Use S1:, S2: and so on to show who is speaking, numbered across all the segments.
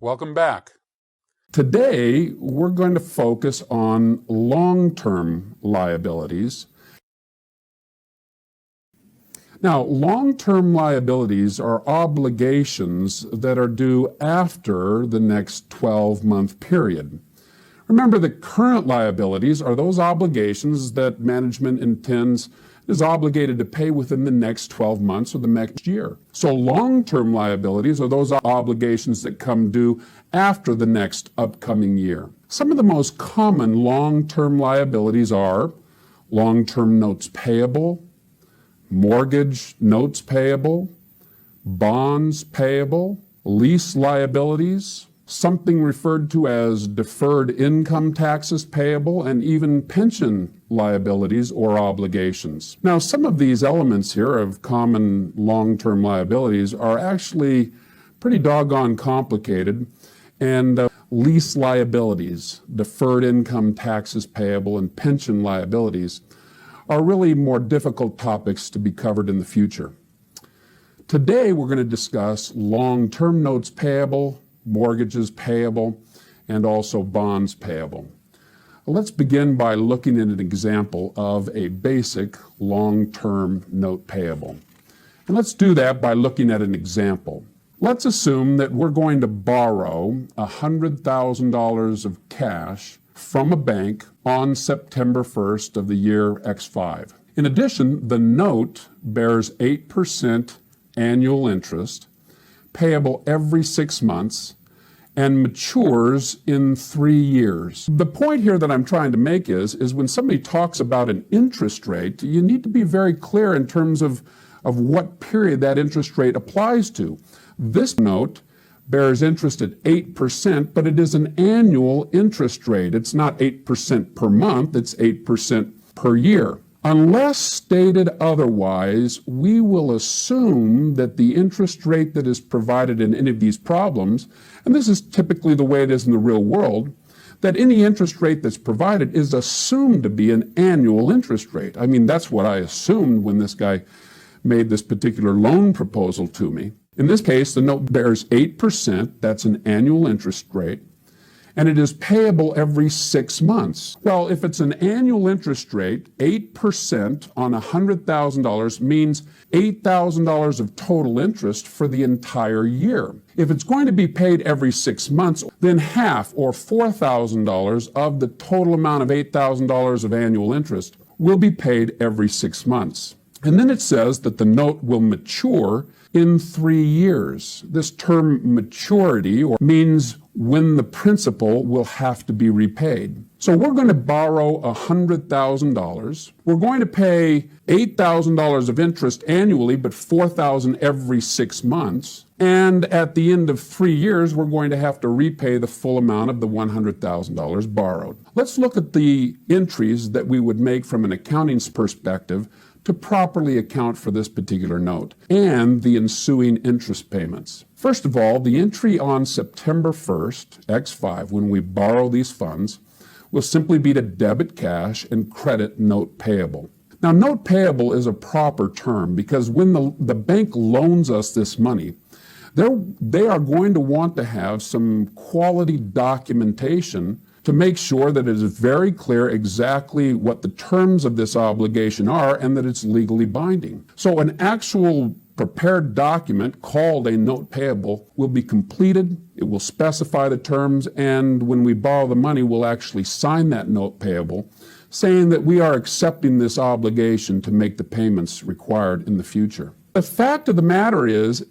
S1: Welcome back.
S2: Today, we're going to focus on long-term liabilities. Now, long-term liabilities are obligations that are due after the next 12-month period. Remember that current liabilities are those obligations that management is obligated to pay within the next 12 months or the next year. So long-term liabilities are those obligations that come due after the next upcoming year. Some of the most common long-term liabilities are long-term notes payable, mortgage notes payable, bonds payable, lease liabilities, something referred to as deferred income taxes payable, and even pension liabilities or obligations. Now, some of these elements here of common long-term liabilities are actually pretty doggone complicated, and lease liabilities, deferred income taxes payable, and pension liabilities are really more difficult topics to be covered in the future. Today, we're going to discuss long-term notes payable, mortgages payable, and also bonds payable. Let's begin by looking at an example of a basic long-term note payable. And let's do that by looking at an example. Let's assume that we're going to borrow $100,000 of cash from a bank on September 1st of the year X5. In addition, the note bears 8% annual interest, payable every 6 months, and matures in 3 years. The point here that I'm trying to make is when somebody talks about an interest rate, you need to be very clear in terms of what period that interest rate applies to. This note bears interest at 8%, but it is an annual interest rate. It's not 8% per month, it's 8% per year. Unless stated otherwise, we will assume that the interest rate that is provided in any of these problems, and this is typically the way it is in the real world, that any interest rate that's provided is assumed to be an annual interest rate. I mean, that's what I assumed when this guy made this particular loan proposal to me. In this case, the note bears 8%, that's an annual interest rate, and it is payable every 6 months. Well, if it's an annual interest rate, 8% on $100,000 means $8,000 of total interest for the entire year. If it's going to be paid every 6 months, then half, or $4,000 of the total amount of $8,000 of annual interest will be paid every 6 months. And then it says that the note will mature in 3 years. This term maturity means when the principal will have to be repaid. So we're going to borrow $100,000. We're going to pay $8,000 of interest annually, but $4,000 every 6 months. And at the end of 3 years, we're going to have to repay the full amount of the $100,000 borrowed. Let's look at the entries that we would make from an accounting perspective to properly account for this particular note and the ensuing interest payments. First of all, the entry on September 1st, X5, when we borrow these funds, will simply be to debit cash and credit note payable. Now, note payable is a proper term because when the bank loans us this money, they are going to want to have some quality documentation to make sure that it is very clear exactly what the terms of this obligation are and that it's legally binding. So an actual prepared document called a note payable will be completed, it will specify the terms, and when we borrow the money, we'll actually sign that note payable, saying that we are accepting this obligation to make the payments required in the future. The fact of the matter is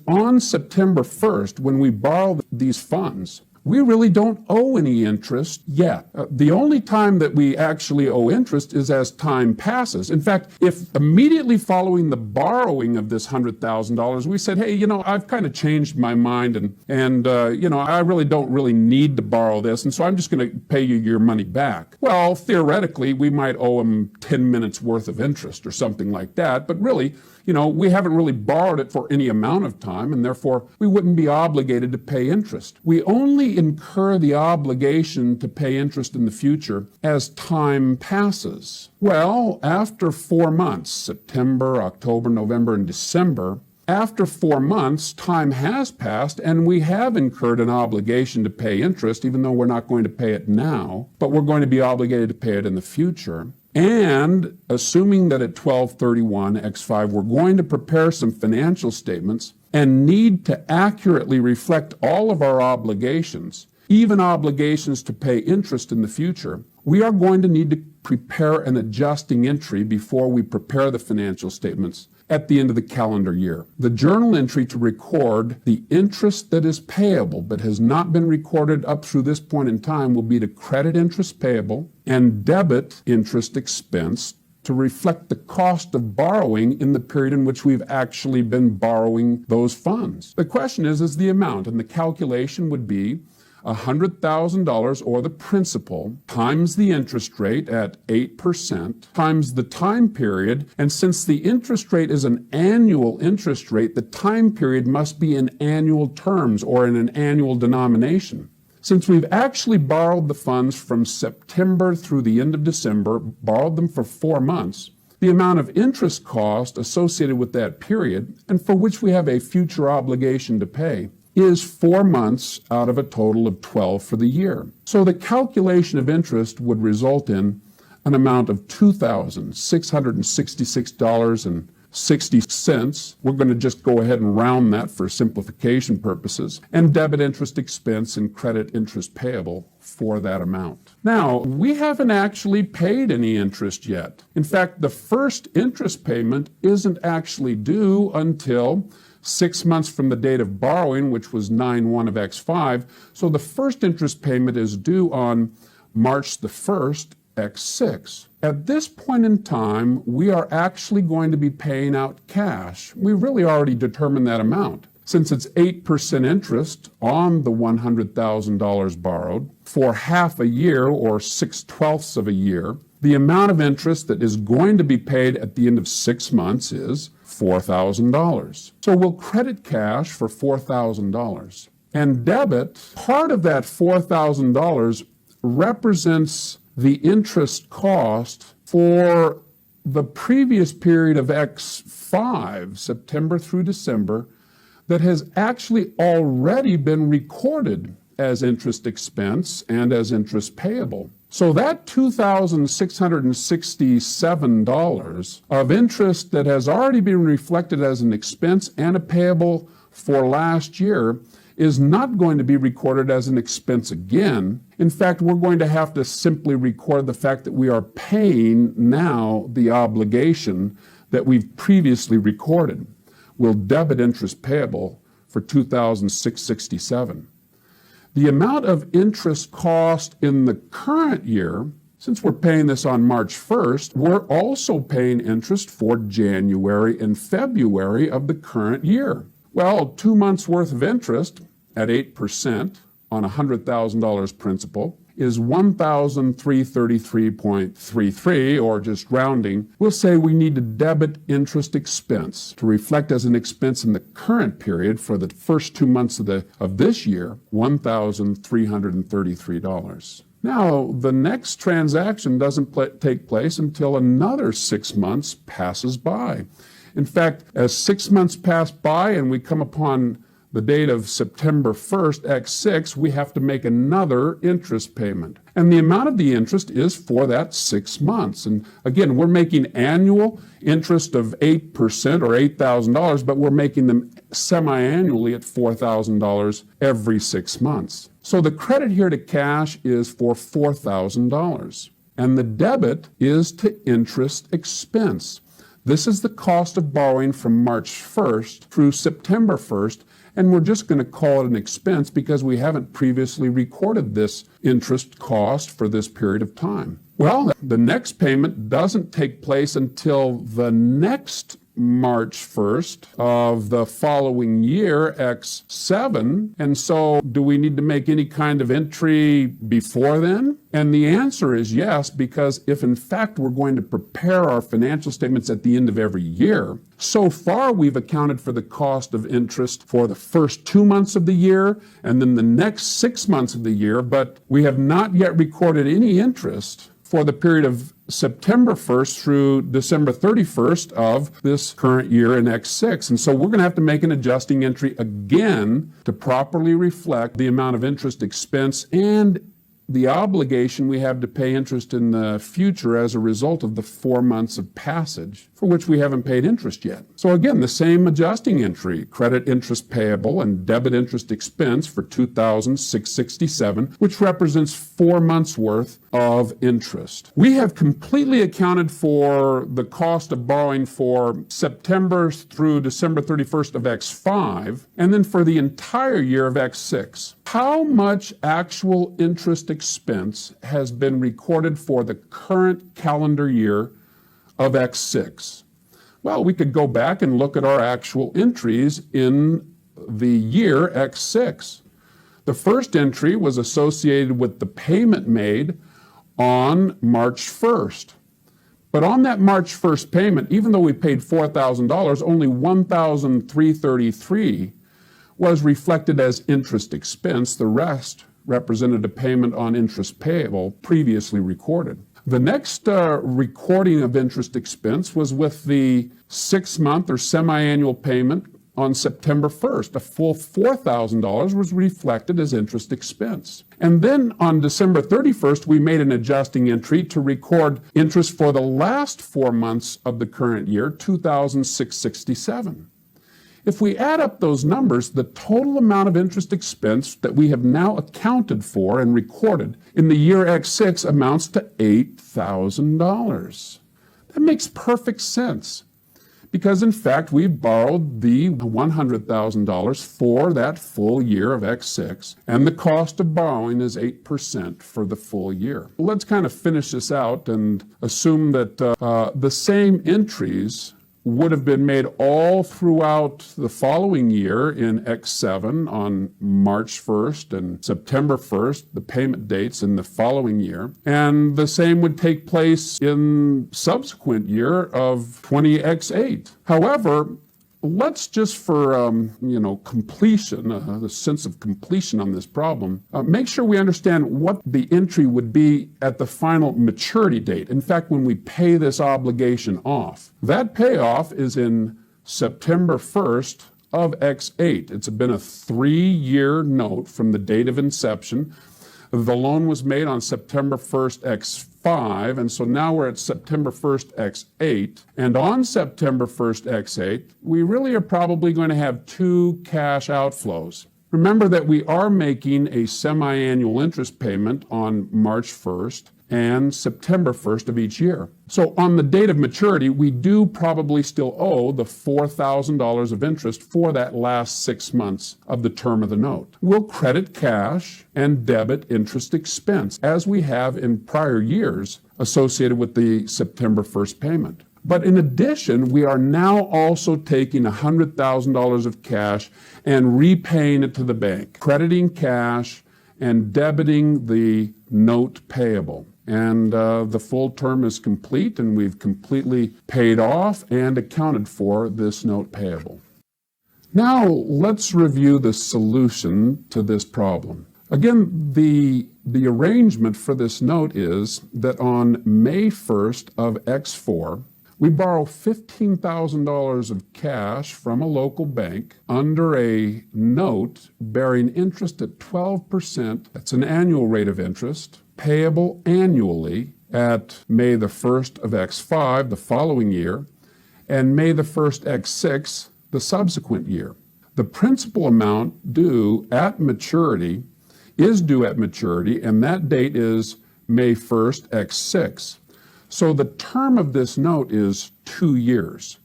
S2: on September 1st, when we borrow these funds, we really don't owe any interest yet. The only time that we actually owe interest is as time passes. In fact, if immediately following the borrowing of this $100,000, we said, hey, I've kind of changed my mind and I really don't need to borrow this, and so I'm just going to pay you your money back. Well, theoretically, we might owe them 10 minutes worth of interest or something like that, but really, we haven't really borrowed it for any amount of time, and therefore we wouldn't be obligated to pay interest. We only incur the obligation to pay interest in the future as time passes. Well, after 4 months, September, October, November, and December, after 4 months, time has passed and we have incurred an obligation to pay interest, even though we're not going to pay it now, but we're going to be obligated to pay it in the future. And assuming that at 12/31/X5 we're going to prepare some financial statements and need to accurately reflect all of our obligations, even obligations to pay interest in the future, we are going to need to prepare an adjusting entry before we prepare the financial statements at the end of the calendar year. The journal entry to record the interest that is payable but has not been recorded up through this point in time will be to credit interest payable and debit interest expense to reflect the cost of borrowing in the period in which we've actually been borrowing those funds. The question is the amount, and the calculation would be $100,000 or the principal times the interest rate at 8% times the time period. And since the interest rate is an annual interest rate, the time period must be in annual terms or in an annual denomination. Since we've actually borrowed the funds from September through the end of December, borrowed them for 4 months, the amount of interest cost associated with that period, and for which we have a future obligation to pay, is 4 months out of a total of 12 for the year. So the calculation of interest would result in an amount of $2,666.60. We're going to just go ahead and round that for simplification purposes, and debit interest expense and credit interest payable for that amount. Now, we haven't actually paid any interest yet. In fact, the first interest payment isn't actually due until 6 months from the date of borrowing, which was 9/1/X5. So the first interest payment is due on March the 1st, X6. At this point in time, we are actually going to be paying out cash. We really already determined that amount. Since it's 8% interest on the $100,000 borrowed for half a year or 6/12ths of a year, the amount of interest that is going to be paid at the end of 6 months is $4,000. So we'll credit cash for $4,000 and debit part of that $4,000 represents the interest cost for the previous period of X5, September through December, that has actually already been recorded as interest expense and as interest payable. So that $2,667 of interest that has already been reflected as an expense and a payable for last year is not going to be recorded as an expense again. In fact, we're going to have to simply record the fact that we are paying now the obligation that we've previously recorded. We'll debit interest payable for $2,667. The amount of interest cost in the current year, since we're paying this on March 1st, we're also paying interest for January and February of the current year. Well, 2 months worth of interest at 8% on $100,000 principal is $1,333.33, or just rounding. We'll say we need to debit interest expense to reflect as an expense in the current period for the first 2 months of this year, $1,333. Now, the next transaction doesn't take place until another 6 months passes by. In fact, as 6 months pass by and we come upon the date of September 1st, X6, we have to make another interest payment. And the amount of the interest is for that 6 months. And again, we're making annual interest of 8% or $8,000, but we're making them semi-annually at $4,000 every 6 months. So the credit here to cash is for $4,000. And the debit is to interest expense. This is the cost of borrowing from March 1st through September 1st, and we're just going to call it an expense because we haven't previously recorded this interest cost for this period of time. Well, the next payment doesn't take place until the next March 1st of the following year, X7. And so do we need to make any kind of entry before then? And the answer is yes, because if in fact we're going to prepare our financial statements at the end of every year, so far we've accounted for the cost of interest for the first 2 months of the year and then the next 6 months of the year, but we have not yet recorded any interest for the period of September 1st through December 31st of this current year in X6. And so we're going to have to make an adjusting entry again to properly reflect the amount of interest expense and the obligation we have to pay interest in the future as a result of the 4 months of passage for which we haven't paid interest yet. So again, the same adjusting entry, credit interest payable and debit interest expense for $2,667, which represents 4 months worth of interest. We have completely accounted for the cost of borrowing for September through December 31st of X5, and then for the entire year of X6. How much actual interest expense has been recorded for the current calendar year of X6? Well, we could go back and look at our actual entries in the year X6. The first entry was associated with the payment made on March 1st. But on that March 1st payment, even though we paid $4,000, only $1,333 was reflected as interest expense. The rest represented a payment on interest payable previously recorded. The next recording of interest expense was with the 6-month or semi-annual payment on September 1st. A full $4,000 was reflected as interest expense. And then on December 31st, we made an adjusting entry to record interest for the last 4 months of the current year, $2,667. If we add up those numbers, the total amount of interest expense that we have now accounted for and recorded in the year X6 amounts to $8,000. That makes perfect sense because, in fact, we borrowed the $100,000 for that full year of X6, and the cost of borrowing is 8% for the full year. Let's kind of finish this out and assume that the same entries would have been made all throughout the following year in X7 on March 1st and September 1st, the payment dates in the following year. And the same would take place in subsequent year of 20X8. However, let's just for completion, the sense of completion on this problem, make sure we understand what the entry would be at the final maturity date. In fact, when we pay this obligation off, that payoff is in September 1st of X8. It's been a 3-year note from the date of inception. The loan was made on September 1st, X5, and so now we're at September 1st, X8. And on September 1st, X8, we really are probably going to have 2 cash outflows. Remember that we are making a semi-annual interest payment on March 1st and September 1st of each year. So on the date of maturity, we do probably still owe the $4,000 of interest for that last 6 months of the term of the note. We'll credit cash and debit interest expense, as we have in prior years associated with the September 1st payment. But in addition, we are now also taking $100,000 of cash and repaying it to the bank, crediting cash and debiting the note payable. And the full term is complete, and we've completely paid off and accounted for this note payable. Now let's review the solution to this problem. Again, the arrangement for this note is that on May 1st of X4, we borrow $15,000 of cash from a local bank under a note bearing interest at 12%. That's an annual rate of interest, payable annually at May the 1st of X5, the following year, and May the 1st X6, the subsequent year. The principal amount due at maturity is due at maturity, and that date is May 1st X6. So the term of this note is 2 years.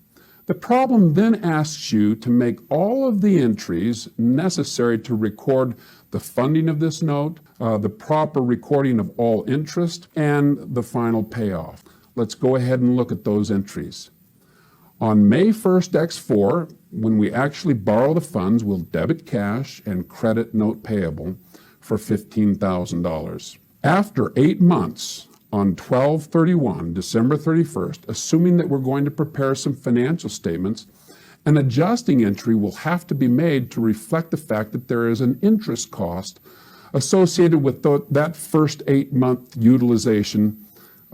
S2: The problem then asks you to make all of the entries necessary to record the funding of this note, the proper recording of all interest, and the final payoff. Let's go ahead and look at those entries. On May 1st X4, when we actually borrow the funds, we'll debit cash and credit note payable for $15,000. After 8 months, on 12/31, December 31st, assuming that we're going to prepare some financial statements, an adjusting entry will have to be made to reflect the fact that there is an interest cost associated with that first 8-month utilization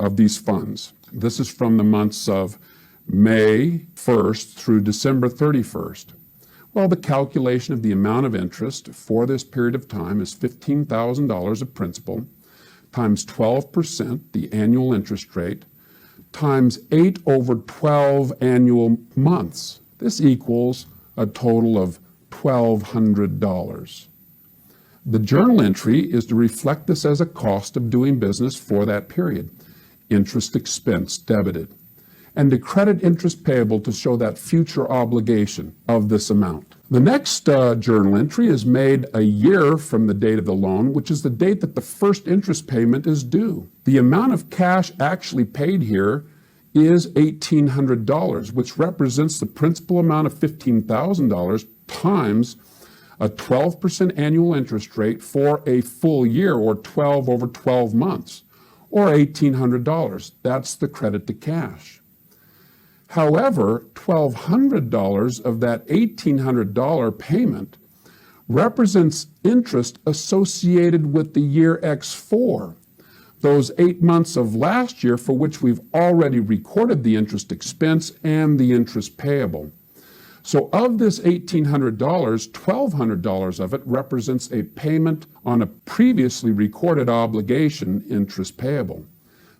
S2: of these funds. This is from the months of May 1st through December 31st. Well, the calculation of the amount of interest for this period of time is $15,000 of principal times 12%, the annual interest rate, times 8 over 12 annual months. This equals a total of $1,200. The journal entry is to reflect this as a cost of doing business for that period, interest expense debited, and to credit interest payable to show that future obligation of this amount. The next journal entry is made a year from the date of the loan, which is the date that the first interest payment is due. The amount of cash actually paid here is $1,800, which represents the principal amount of $15,000 times a 12% annual interest rate for a full year, or 12 over 12 months, or $1,800. That's the credit to cash. However, $1,200 of that $1,800 payment represents interest associated with the year X4, those 8 months of last year for which we've already recorded the interest expense and the interest payable. So of this $1,800, $1,200 of it represents a payment on a previously recorded obligation, interest payable.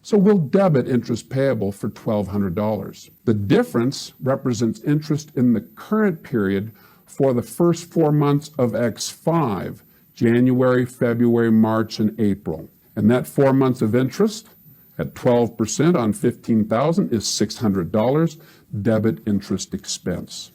S2: So we'll debit interest payable for $1,200. The difference represents interest in the current period for the first 4 months of X5, January, February, March, and April. And that 4 months of interest at 12% on $15,000 is $600, debit interest expense.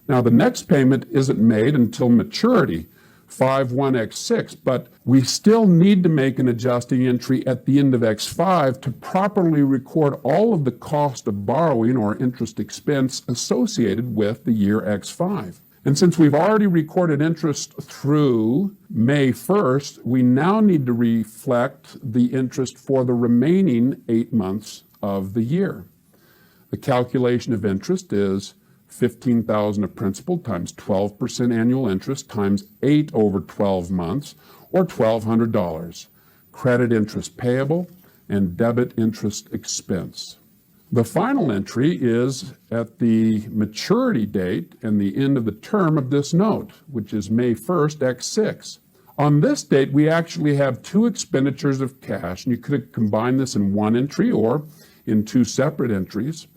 S2: Now the next payment isn't made until maturity, 5/1/X6, but we still need to make an adjusting entry at the end of X5 to properly record all of the cost of borrowing or interest expense associated with the year X5. And since we've already recorded interest through May 1st, we now need to reflect the interest for the remaining 8 months of the year. The calculation of interest is $15,000 of principal times 12% annual interest times 8 over 12 months, or $1,200. Credit interest payable and debit interest expense. The final entry is at the maturity date and the end of the term of this note, which is May 1st, X6. On this date, we actually have 2 expenditures of cash, and you could combine this in one entry or in 2 separate entries.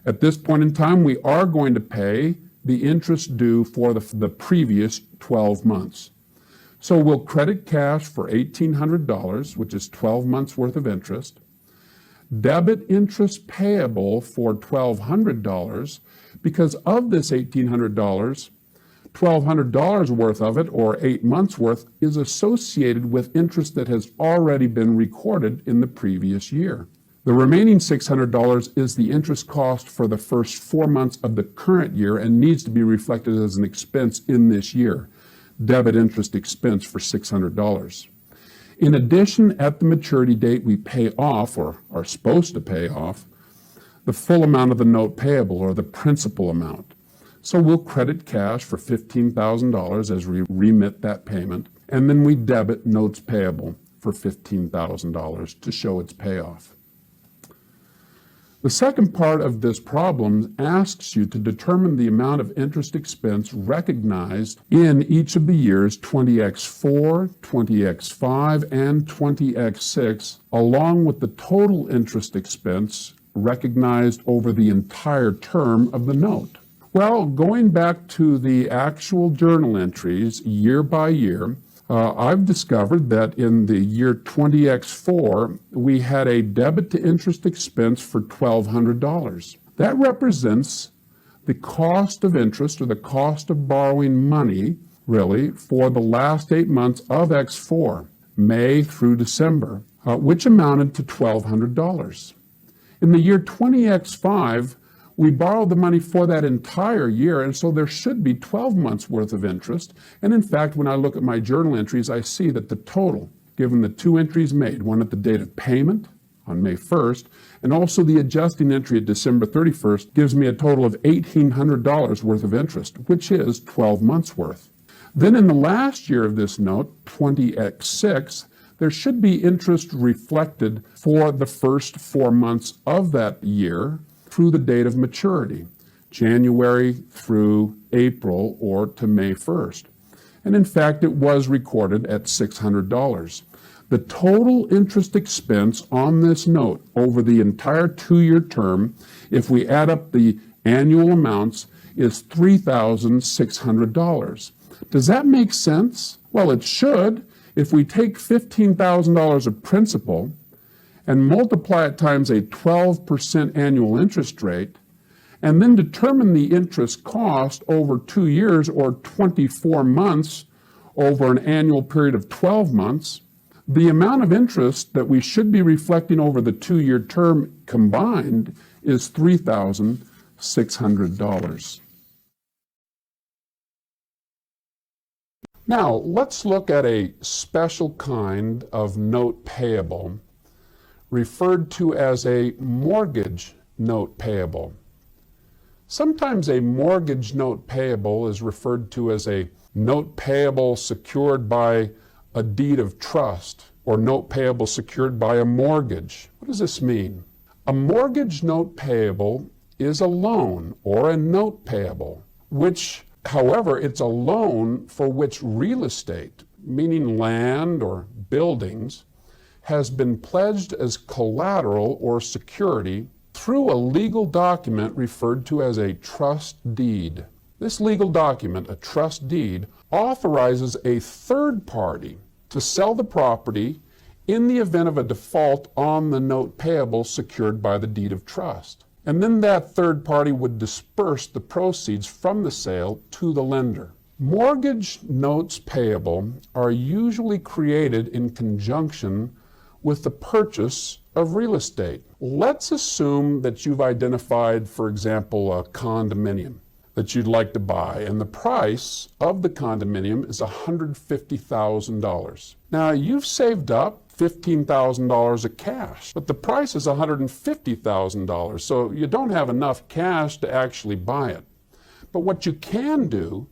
S2: At this point in time, we are going to pay the interest due for the previous 12 months. So we'll credit cash for $1,800, which is 12 months worth of interest, debit interest payable for $1,200, because of this $1,800, $1,200 worth of it, or 8 months worth, is associated with interest that has already been recorded in the previous year. The remaining $600 is the interest cost for the first 4 months of the current year and needs to be reflected as an expense in this year. Debit interest expense for $600. In addition, at the maturity date, we pay off, or are supposed to pay off, the full amount of the note payable, or the principal amount. So we'll credit cash for $15,000 as we remit that payment, and then we debit notes payable for $15,000 to show its payoff. The second part of this problem asks you to determine the amount of interest expense recognized in each of the years 20X4, 20X5, and 20X6, along with the total interest expense recognized over the entire term of the note. Well, going back to the actual journal entries year by year, I've discovered that in the year 20X4, we had a debit to interest expense for $1,200. That represents the cost of interest, or the cost of borrowing money, really, for the last 8 months of X4, May through December, which amounted to $1,200. In the year 20X5, we borrowed the money for that entire year, and so there should be 12 months worth of interest. And in fact, when I look at my journal entries, I see that the total, given the 2 entries made, one at the date of payment on May 1st, and also the adjusting entry at December 31st, gives me a total of $1,800 worth of interest, which is 12 months worth. Then in the last year of this note, 20X6, there should be interest reflected for the first 4 months of that year through the date of maturity, January through April or to May 1st. And in fact, it was recorded at $600. The total interest expense on this note over the entire 2-year term, if we add up the annual amounts, is $3,600. Does that make sense? Well, it should. If we take $15,000 of principal and multiply it times a 12% annual interest rate, and then determine the interest cost over 2 years or 24 months over an annual period of 12 months, the amount of interest that we should be reflecting over the 2-year term combined is $3,600. Now, let's look at a special kind of note payable referred to as a mortgage note payable. Sometimes a mortgage note payable is referred to as a note payable secured by a deed of trust or note payable secured by a mortgage. What does this mean? A mortgage note payable is a loan or a note payable, which, however, it's a loan for which real estate, meaning land or buildings, has been pledged as collateral or security through a legal document referred to as a trust deed. This legal document, a trust deed, authorizes a third party to sell the property in the event of a default on the note payable secured by the deed of trust. And then that third party would disperse the proceeds from the sale to the lender. Mortgage notes payable are usually created in conjunction with the purchase of real estate. Let's assume that you've identified, for example, a condominium that you'd like to buy, and the price of the condominium is $150,000. Now, you've saved up $15,000 of cash, but the price is $150,000, so you don't have enough cash to actually buy it. But what you can do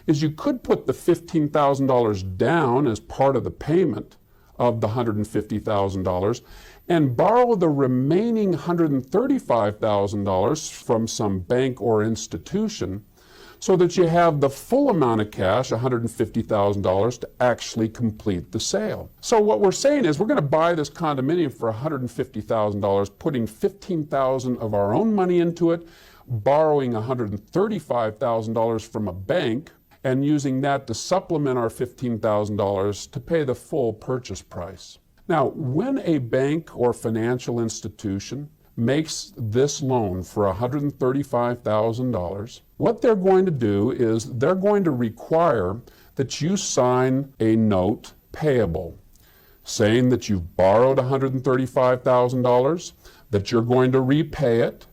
S2: is you could put the $15,000 down as part of the payment of the $150,000 and borrow the remaining $135,000 from some bank or institution so that you have the full amount of cash, $150,000, to actually complete the sale. So what we're saying is we're going to buy this condominium for $150,000, putting $15,000 of our own money into it, borrowing $135,000 from a bank, and using that to supplement our $15,000 to pay the full purchase price. Now, when a bank or financial institution makes this loan for $135,000, what they're going to do is they're going to require that you sign a note payable, saying that you've borrowed $135,000, that you're going to repay it,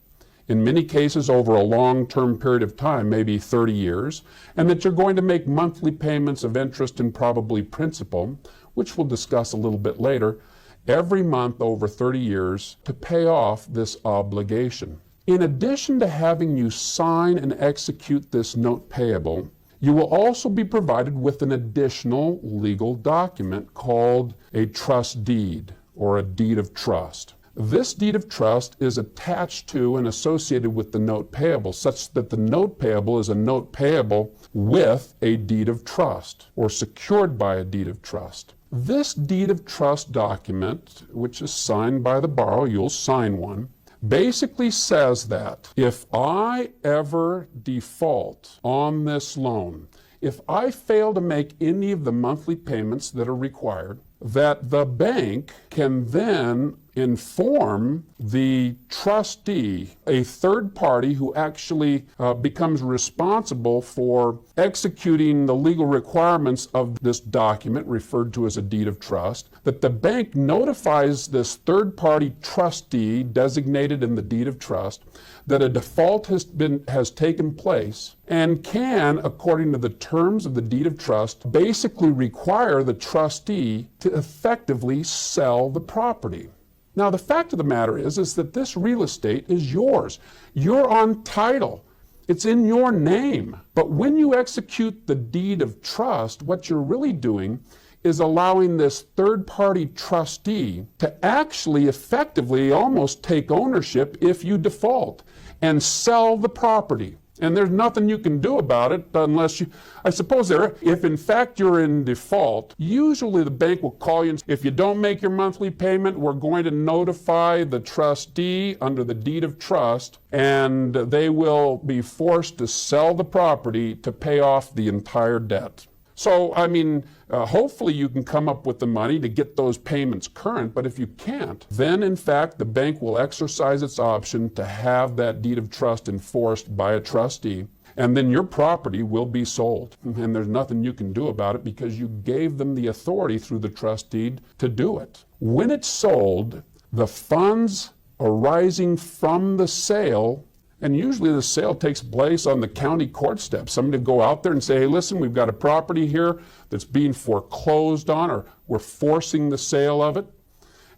S2: in many cases over a long-term period of time, maybe 30 years, and that you're going to make monthly payments of interest and probably principal, which we'll discuss a little bit later, every month over 30 years to pay off this obligation. In addition to having you sign and execute this note payable, you will also be provided with an additional legal document called a trust deed or a deed of trust. This deed of trust is attached to and associated with the note payable, such that the note payable is a note payable with a deed of trust or secured by a deed of trust. This deed of trust document, which is signed by the borrower, you'll sign one, basically says that if I ever default on this loan, if I fail to make any of the monthly payments that are required, that the bank can then inform the trustee, a third party who actually becomes responsible for executing the legal requirements of this document referred to as a deed of trust, that the bank notifies this third party trustee designated in the deed of trust that a default has taken place and can, according to the terms of the deed of trust, basically require the trustee to effectively sell the property. Now, the fact of the matter is that this real estate is yours. You're on title. It's in your name. But when you execute the deed of trust, what you're really doing is allowing this third-party trustee to actually effectively almost take ownership if you default and sell the property. And there's nothing you can do about it unless you, I suppose if in fact you're in default, usually the bank will call you and say, if you don't make your monthly payment, we're going to notify the trustee under the deed of trust, and they will be forced to sell the property to pay off the entire debt. So, I mean, hopefully you can come up with the money to get those payments current, but if you can't, then in fact the bank will exercise its option to have that deed of trust enforced by a trustee, and then your property will be sold. And there's nothing you can do about it because you gave them the authority through the trust deed to do it. When it's sold, the funds arising from the sale, and usually the sale takes place on the county court steps. Somebody will go out there and say, hey, listen, we've got a property here that's being foreclosed on, or we're forcing the sale of it.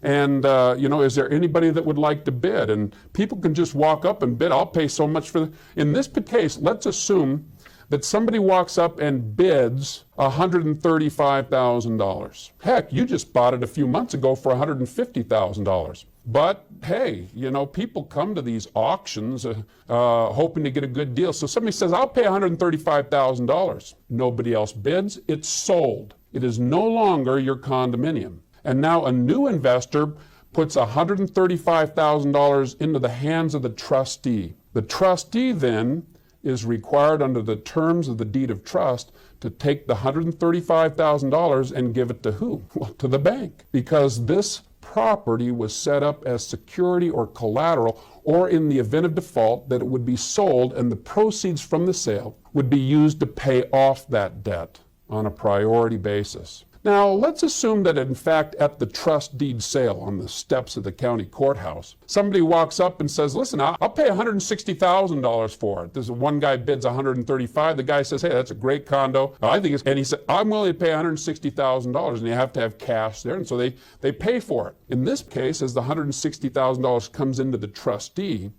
S2: And, is there anybody that would like to bid? And people can just walk up and bid. I'll pay so much for In this case, let's assume that somebody walks up and bids $135,000. Heck, you just bought it a few months ago for $150,000. But hey, people come to these auctions hoping to get a good deal. So somebody says, I'll pay $135,000. Nobody else bids. It's sold. It is no longer your condominium. And now a new investor puts $135,000 into the hands of the trustee. The trustee then is required under the terms of the deed of trust to take the $135,000 and give it to who? Well, to the bank. Because this property was set up as security or collateral, or in the event of default, that it would be sold and the proceeds from the sale would be used to pay off that debt on a priority basis. Now, let's assume that in fact at the trust deed sale on the steps of the county courthouse, somebody walks up and says, listen, I'll pay $160,000 for it. There's one guy bids $135,000. The guy says, hey, that's a great condo. And he said, I'm willing to pay $160,000, and you have to have cash there. And so they pay for it. In this case, as the $160,000 comes into the trustee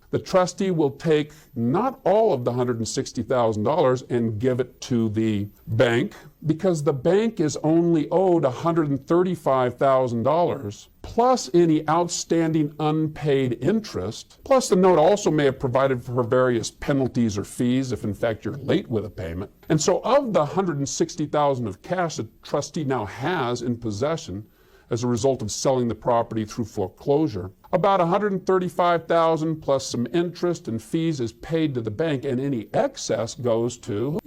S2: will take not all of the $160,000 and give it to the bank, because the bank is only owed $135,000 plus any outstanding unpaid interest, plus the note also may have provided for various penalties or fees if in fact you're late with a payment. And so of the $160,000 of cash the trustee now has in possession as a result of selling the property through foreclosure, about $135,000 plus some interest and fees is paid to the bank, and any excess goes to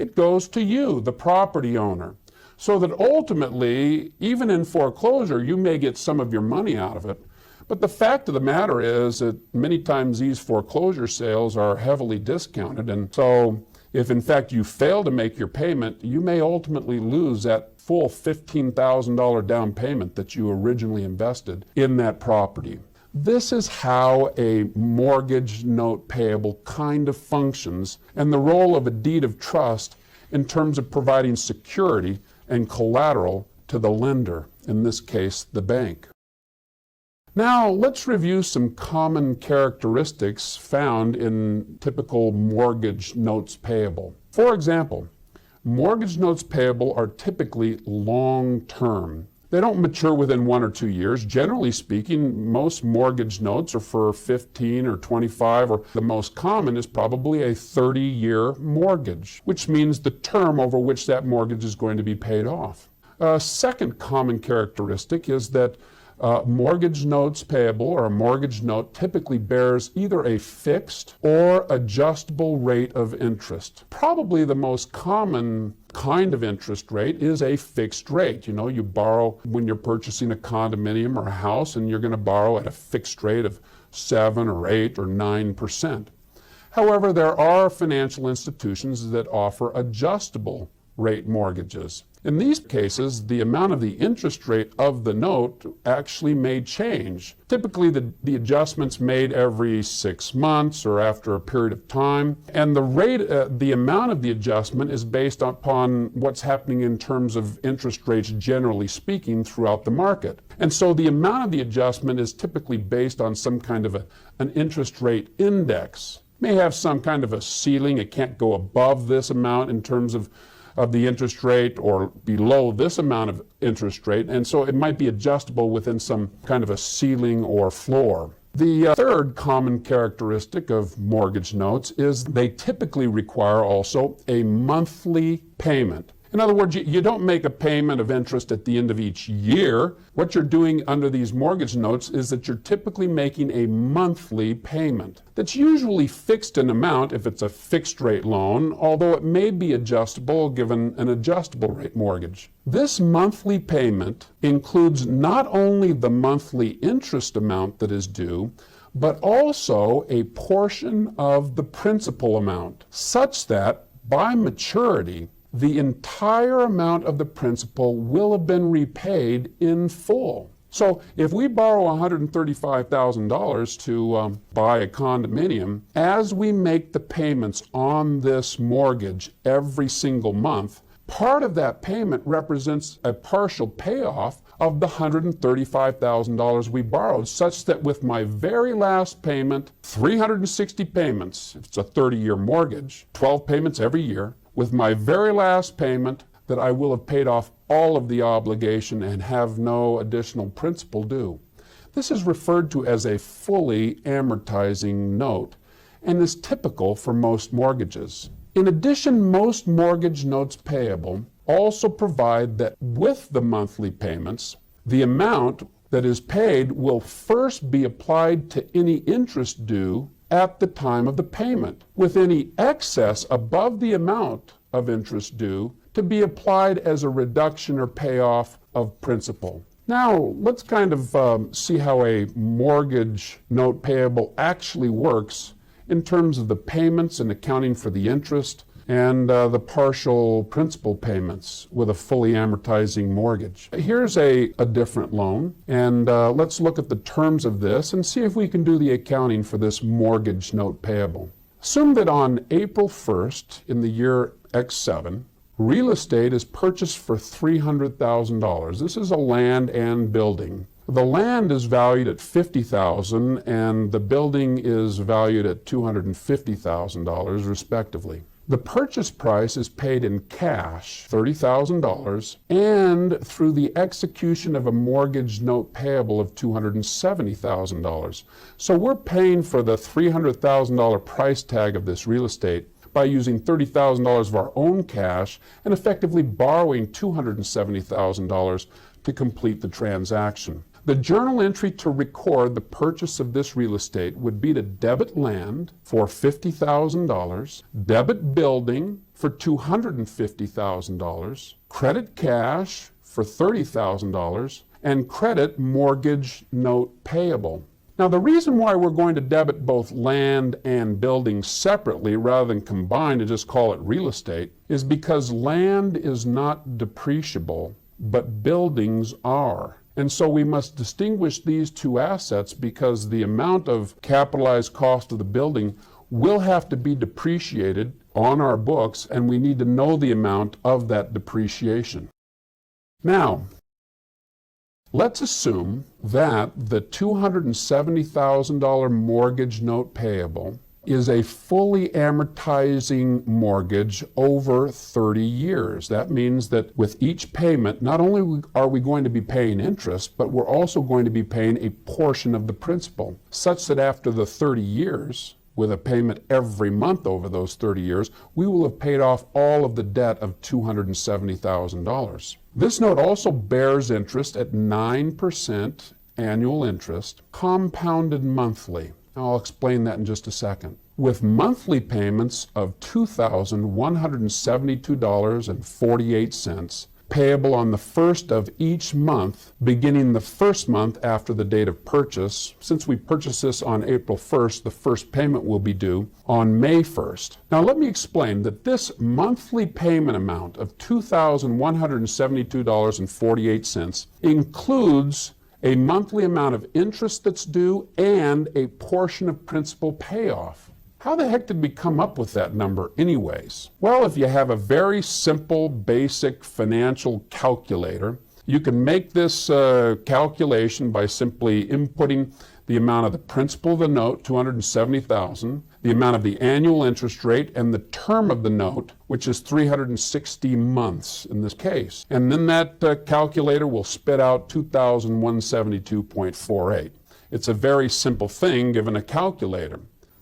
S2: you, the property owner. So that ultimately, even in foreclosure, you may get some of your money out of it. But the fact of the matter is that many times these foreclosure sales are heavily discounted, and so if in fact you fail to make your payment, you may ultimately lose that full $15,000 down payment that you originally invested in that property. This is how a mortgage note payable kind of functions, and the role of a deed of trust in terms of providing security and collateral to the lender, in this case, the bank. Now, let's review some common characteristics found in typical mortgage notes payable. For example, mortgage notes payable are typically long-term. They don't mature within 1 or 2 years. Generally speaking, most mortgage notes are for 15 or 25, or the most common is probably a 30-year mortgage, which means the term over which that mortgage is going to be paid off. A second common characteristic is that mortgage notes payable, or a mortgage note, typically bears either a fixed or adjustable rate of interest. Probably the most common kind of interest rate is a fixed rate. You borrow when you're purchasing a condominium or a house, and you're going to borrow at a fixed rate of 7 or 8 or 9%. However, there are financial institutions that offer adjustable rate mortgages. In these cases, the amount of the interest rate of the note actually may change. Typically, the adjustment's made every 6 months or after a period of time, and the amount of the adjustment is based upon what's happening in terms of interest rates, generally speaking, throughout the market. And so the amount of the adjustment is typically based on some kind of an interest rate index. It may have some kind of a ceiling. It can't go above this amount in terms of of the interest rate or below this amount of interest rate, and so it might be adjustable within some kind of a ceiling or floor. The third common characteristic of mortgage notes is they typically require also a monthly payment. In other words, you don't make a payment of interest at the end of each year. What you're doing under these mortgage notes is that you're typically making a monthly payment that's usually fixed in amount if it's a fixed rate loan, although it may be adjustable given an adjustable rate mortgage. This monthly payment includes not only the monthly interest amount that is due, but also a portion of the principal amount, such that by maturity, the entire amount of the principal will have been repaid in full. So if we borrow $135,000 to buy a condominium, as we make the payments on this mortgage every single month, part of that payment represents a partial payoff of the $135,000 we borrowed, such that with my very last payment, 360 payments, if it's a 30-year mortgage, 12 payments every year, with my very last payment, that I will have paid off all of the obligation and have no additional principal due. This is referred to as a fully amortizing note and is typical for most mortgages. In addition, most mortgage notes payable also provide that with the monthly payments, the amount that is paid will first be applied to any interest due at the time of the payment, with any excess above the amount of interest due to be applied as a reduction or payoff of principal. Now, let's kind of see how a mortgage note payable actually works in terms of the payments and accounting for the interest and the partial principal payments with a fully amortizing mortgage. Here's a different loan, and let's look at the terms of this and see if we can do the accounting for this mortgage note payable. Assume that on April 1st in the year X7, real estate is purchased for $300,000. This is a land and building. The land is valued at $50,000 and the building is valued at $250,000 respectively. The purchase price is paid in cash, $30,000, and through the execution of a mortgage note payable of $270,000. So we're paying for the $300,000 price tag of this real estate by using $30,000 of our own cash and effectively borrowing $270,000 to complete the transaction. The journal entry to record the purchase of this real estate would be to debit land for $50,000, debit building for $250,000, credit cash for $30,000, and credit mortgage note payable. Now, the reason why we're going to debit both land and building separately rather than combine and just call it real estate is because land is not depreciable, but buildings are. And so we must distinguish these two assets because the amount of capitalized cost of the building will have to be depreciated on our books, and we need to know the amount of that depreciation. Now, let's assume that the $270,000 mortgage note payable is a fully amortizing mortgage over 30 years. That means that with each payment, not only are we going to be paying interest, but we're also going to be paying a portion of the principal, such that after the 30 years, with a payment every month over those 30 years, we will have paid off all of the debt of $270,000. This note also bears interest at 9% annual interest, compounded monthly. I'll explain that in just a second. With monthly payments of $2,172.48, payable on the first of each month, beginning the first month after the date of purchase. Since we purchased this on April 1st, the first payment will be due on May 1st. Now let me explain that this monthly payment amount of $2,172.48 includes a monthly amount of interest that's due and a portion of principal payoff. How the heck did we come up with that number anyways? Well, if you have a very simple, basic financial calculator, you can make this calculation by simply inputting the amount of the principal of the note, $270,000, the amount of the annual interest rate, and the term of the note, which is 360 months in this case. And then that calculator will spit out 2,172.48. It's a very simple thing given a calculator.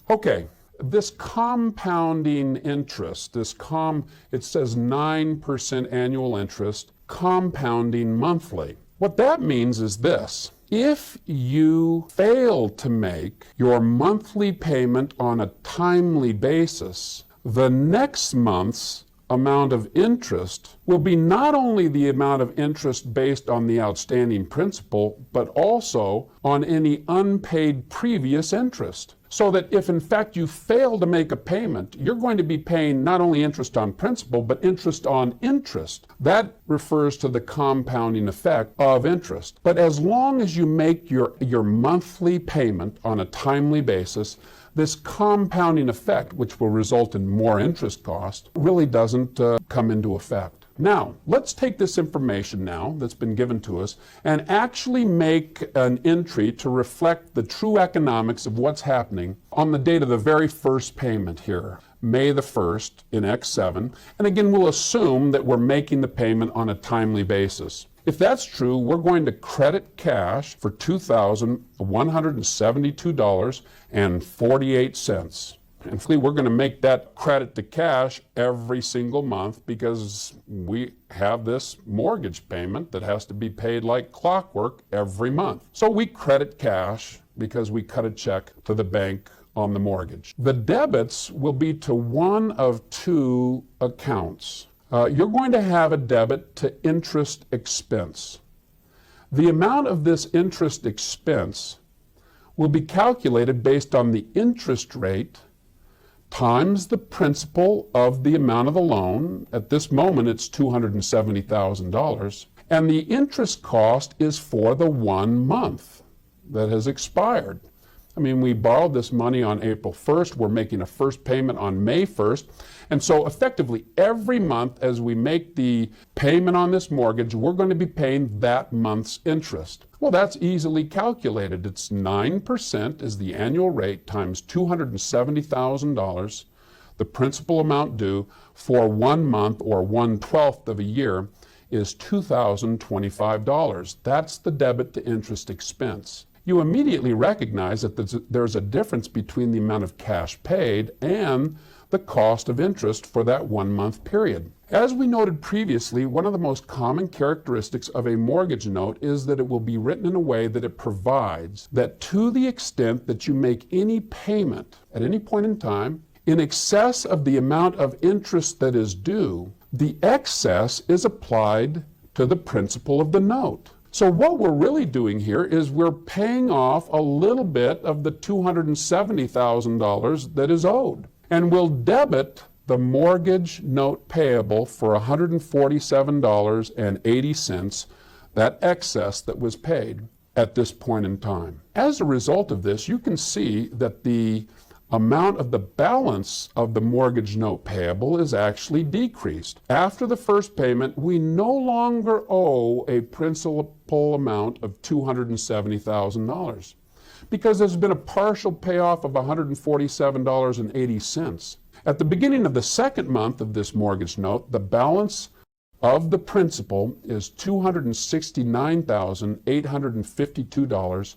S2: Okay, this compounding interest, it says 9% annual interest, compounding monthly. What that means is this: if you fail to make your monthly payment on a timely basis, the next month's amount of interest will be not only the amount of interest based on the outstanding principal, but also on any unpaid previous interest. So that if in fact you fail to make a payment, you're going to be paying not only interest on principal, but interest on interest. That refers to the compounding effect of interest. But as long as you make your monthly payment on a timely basis, this compounding effect, which will result in more interest cost, really doesn't come into effect. Now, let's take this information now that's been given to us and actually make an entry to reflect the true economics of what's happening on the date of the very first payment here, May the 1st in X7. And again, we'll assume that we're making the payment on a timely basis. If that's true, we're going to credit cash for $2,172.48. And we're going to make that credit to cash every single month because we have this mortgage payment that has to be paid like clockwork every month. So we credit cash because we cut a check to the bank on the mortgage. The debits will be to one of two accounts. You're going to have a debit to interest expense. The amount of this interest expense will be calculated based on the interest rate times the principal of the amount of the loan. At this moment, it's $270,000. And the interest cost is for the 1 month that has expired. I mean, we borrowed this money on April 1st. We're making a first payment on May 1st. And so effectively, every month as we make the payment on this mortgage, we're going to be paying that month's interest. Well, that's easily calculated. It's 9% is the annual rate times $270,000, the principal amount due for 1 month or 1/12 of a year is $2,025. That's the debit to interest expense. You immediately recognize that there's a difference between the amount of cash paid and the cost of interest for that 1 month period. As we noted previously, one of the most common characteristics of a mortgage note is that it will be written in a way that it provides that to the extent that you make any payment at any point in time in excess of the amount of interest that is due, the excess is applied to the principal of the note. So what we're really doing here is we're paying off a little bit of the $270,000 that is owed. And we'll debit the mortgage note payable for $147.80, that excess that was paid at this point in time. As a result of this, you can see that the amount of the balance of the mortgage note payable is actually decreased. After the first payment, we no longer owe a principal amount of $270,000 because there's been a partial payoff of $147.80. At the beginning of the second month of this mortgage note, the balance of the principal is $269,852.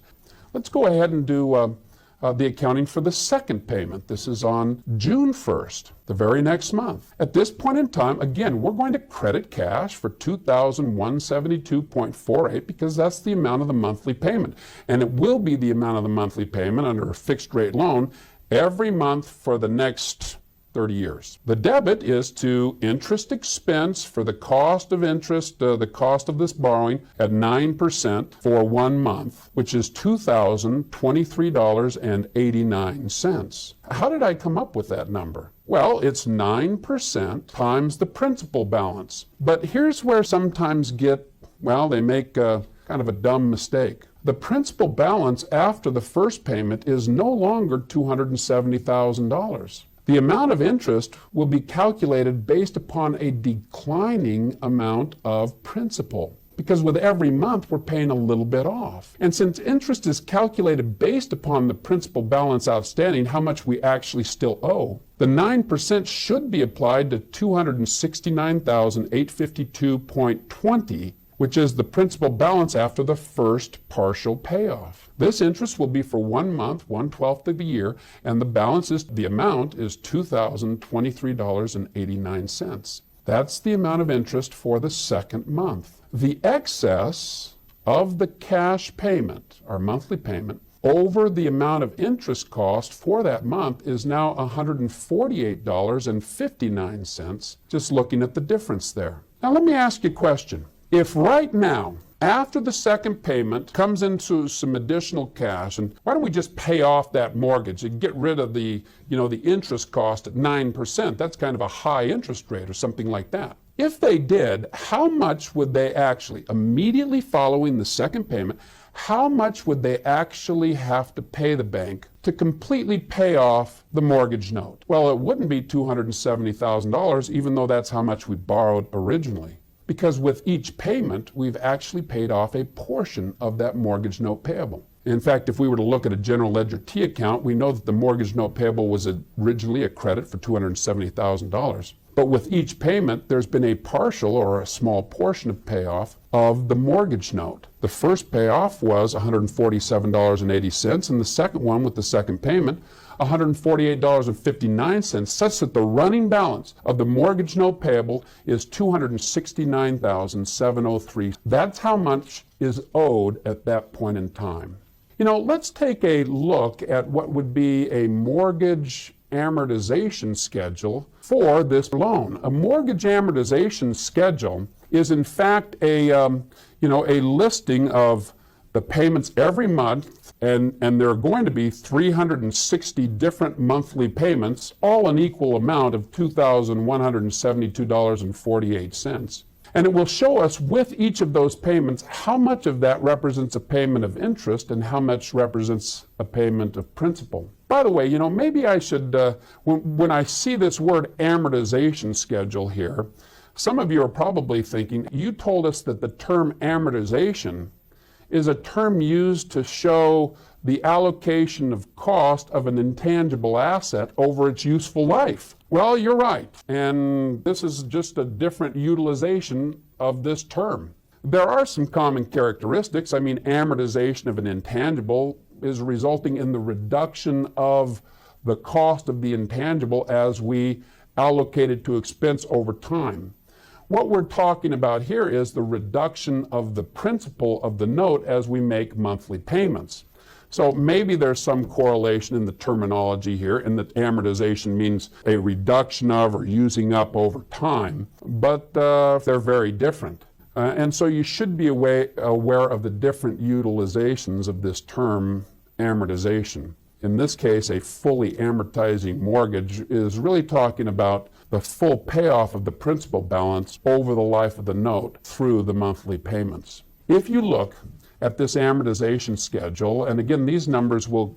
S2: Let's go ahead and do the accounting for the second payment. This is on June 1st, the very next month. At this point in time, again, we're going to credit cash for $2,172.48 because that's the amount of the monthly payment. And it will be the amount of the monthly payment under a fixed rate loan every month for the next 30 years. The debit is to interest expense for the cost of interest, the cost of this borrowing at 9% for 1 month, which is $2,023.89. How did I come up with that number? Well, it's 9% times the principal balance. But here's where sometimes they make kind of a dumb mistake. The principal balance after the first payment is no longer $270,000. The amount of interest will be calculated based upon a declining amount of principal. because with every month we're paying a little bit off. And since interest is calculated based upon the principal balance outstanding, how much we actually still owe, the 9% should be applied to $269,852.20, which is the principal balance after the first partial payoff. This interest will be for 1 month, 1/12 of the year, and the amount is $2,023.89. That's the amount of interest for the second month. The excess of the cash payment, our monthly payment, over the amount of interest cost for that month is now $148.59, just looking at the difference there. Now let me ask you a question. If right now, after the second payment comes into some additional cash, and why don't we just pay off that mortgage and get rid of the interest cost at 9%? That's kind of a high interest rate or something like that. If they did, how much would they actually, immediately following the second payment, how much would they actually have to pay the bank to completely pay off the mortgage note? Well, it wouldn't be $270,000, even though that's how much we borrowed originally. Because with each payment, we've actually paid off a portion of that mortgage note payable. In fact, if we were to look at a general ledger T account, we know that the mortgage note payable was originally a credit for $270,000. But with each payment, there's been a partial or a small portion of payoff of the mortgage note. The first payoff was $147.80, and the second one with the second payment, $148.59, such that the running balance of the mortgage note payable is $269,703. That's how much is owed at that point in time. Let's take a look at what would be a mortgage amortization schedule for this loan. A mortgage amortization schedule is in fact a listing of the payments every month, and there are going to be 360 different monthly payments, all an equal amount of $2,172.48. And it will show us with each of those payments how much of that represents a payment of interest and how much represents a payment of principal. By the way, maybe I should, when I see this word amortization schedule here, some of you are probably thinking, you told us that the term amortization is a term used to show the allocation of cost of an intangible asset over its useful life. Well, you're right, and this is just a different utilization of this term. There are some common characteristics. Amortization of an intangible is resulting in the reduction of the cost of the intangible as we allocate it to expense over time. What we're talking about here is the reduction of the principal of the note as we make monthly payments. So maybe there's some correlation in the terminology here, and that amortization means a reduction of or using up over time, but they're very different. And so you should be aware of the different utilizations of this term amortization. In this case, a fully amortizing mortgage is really talking about the full payoff of the principal balance over the life of the note through the monthly payments. If you look at this amortization schedule, and again, these numbers will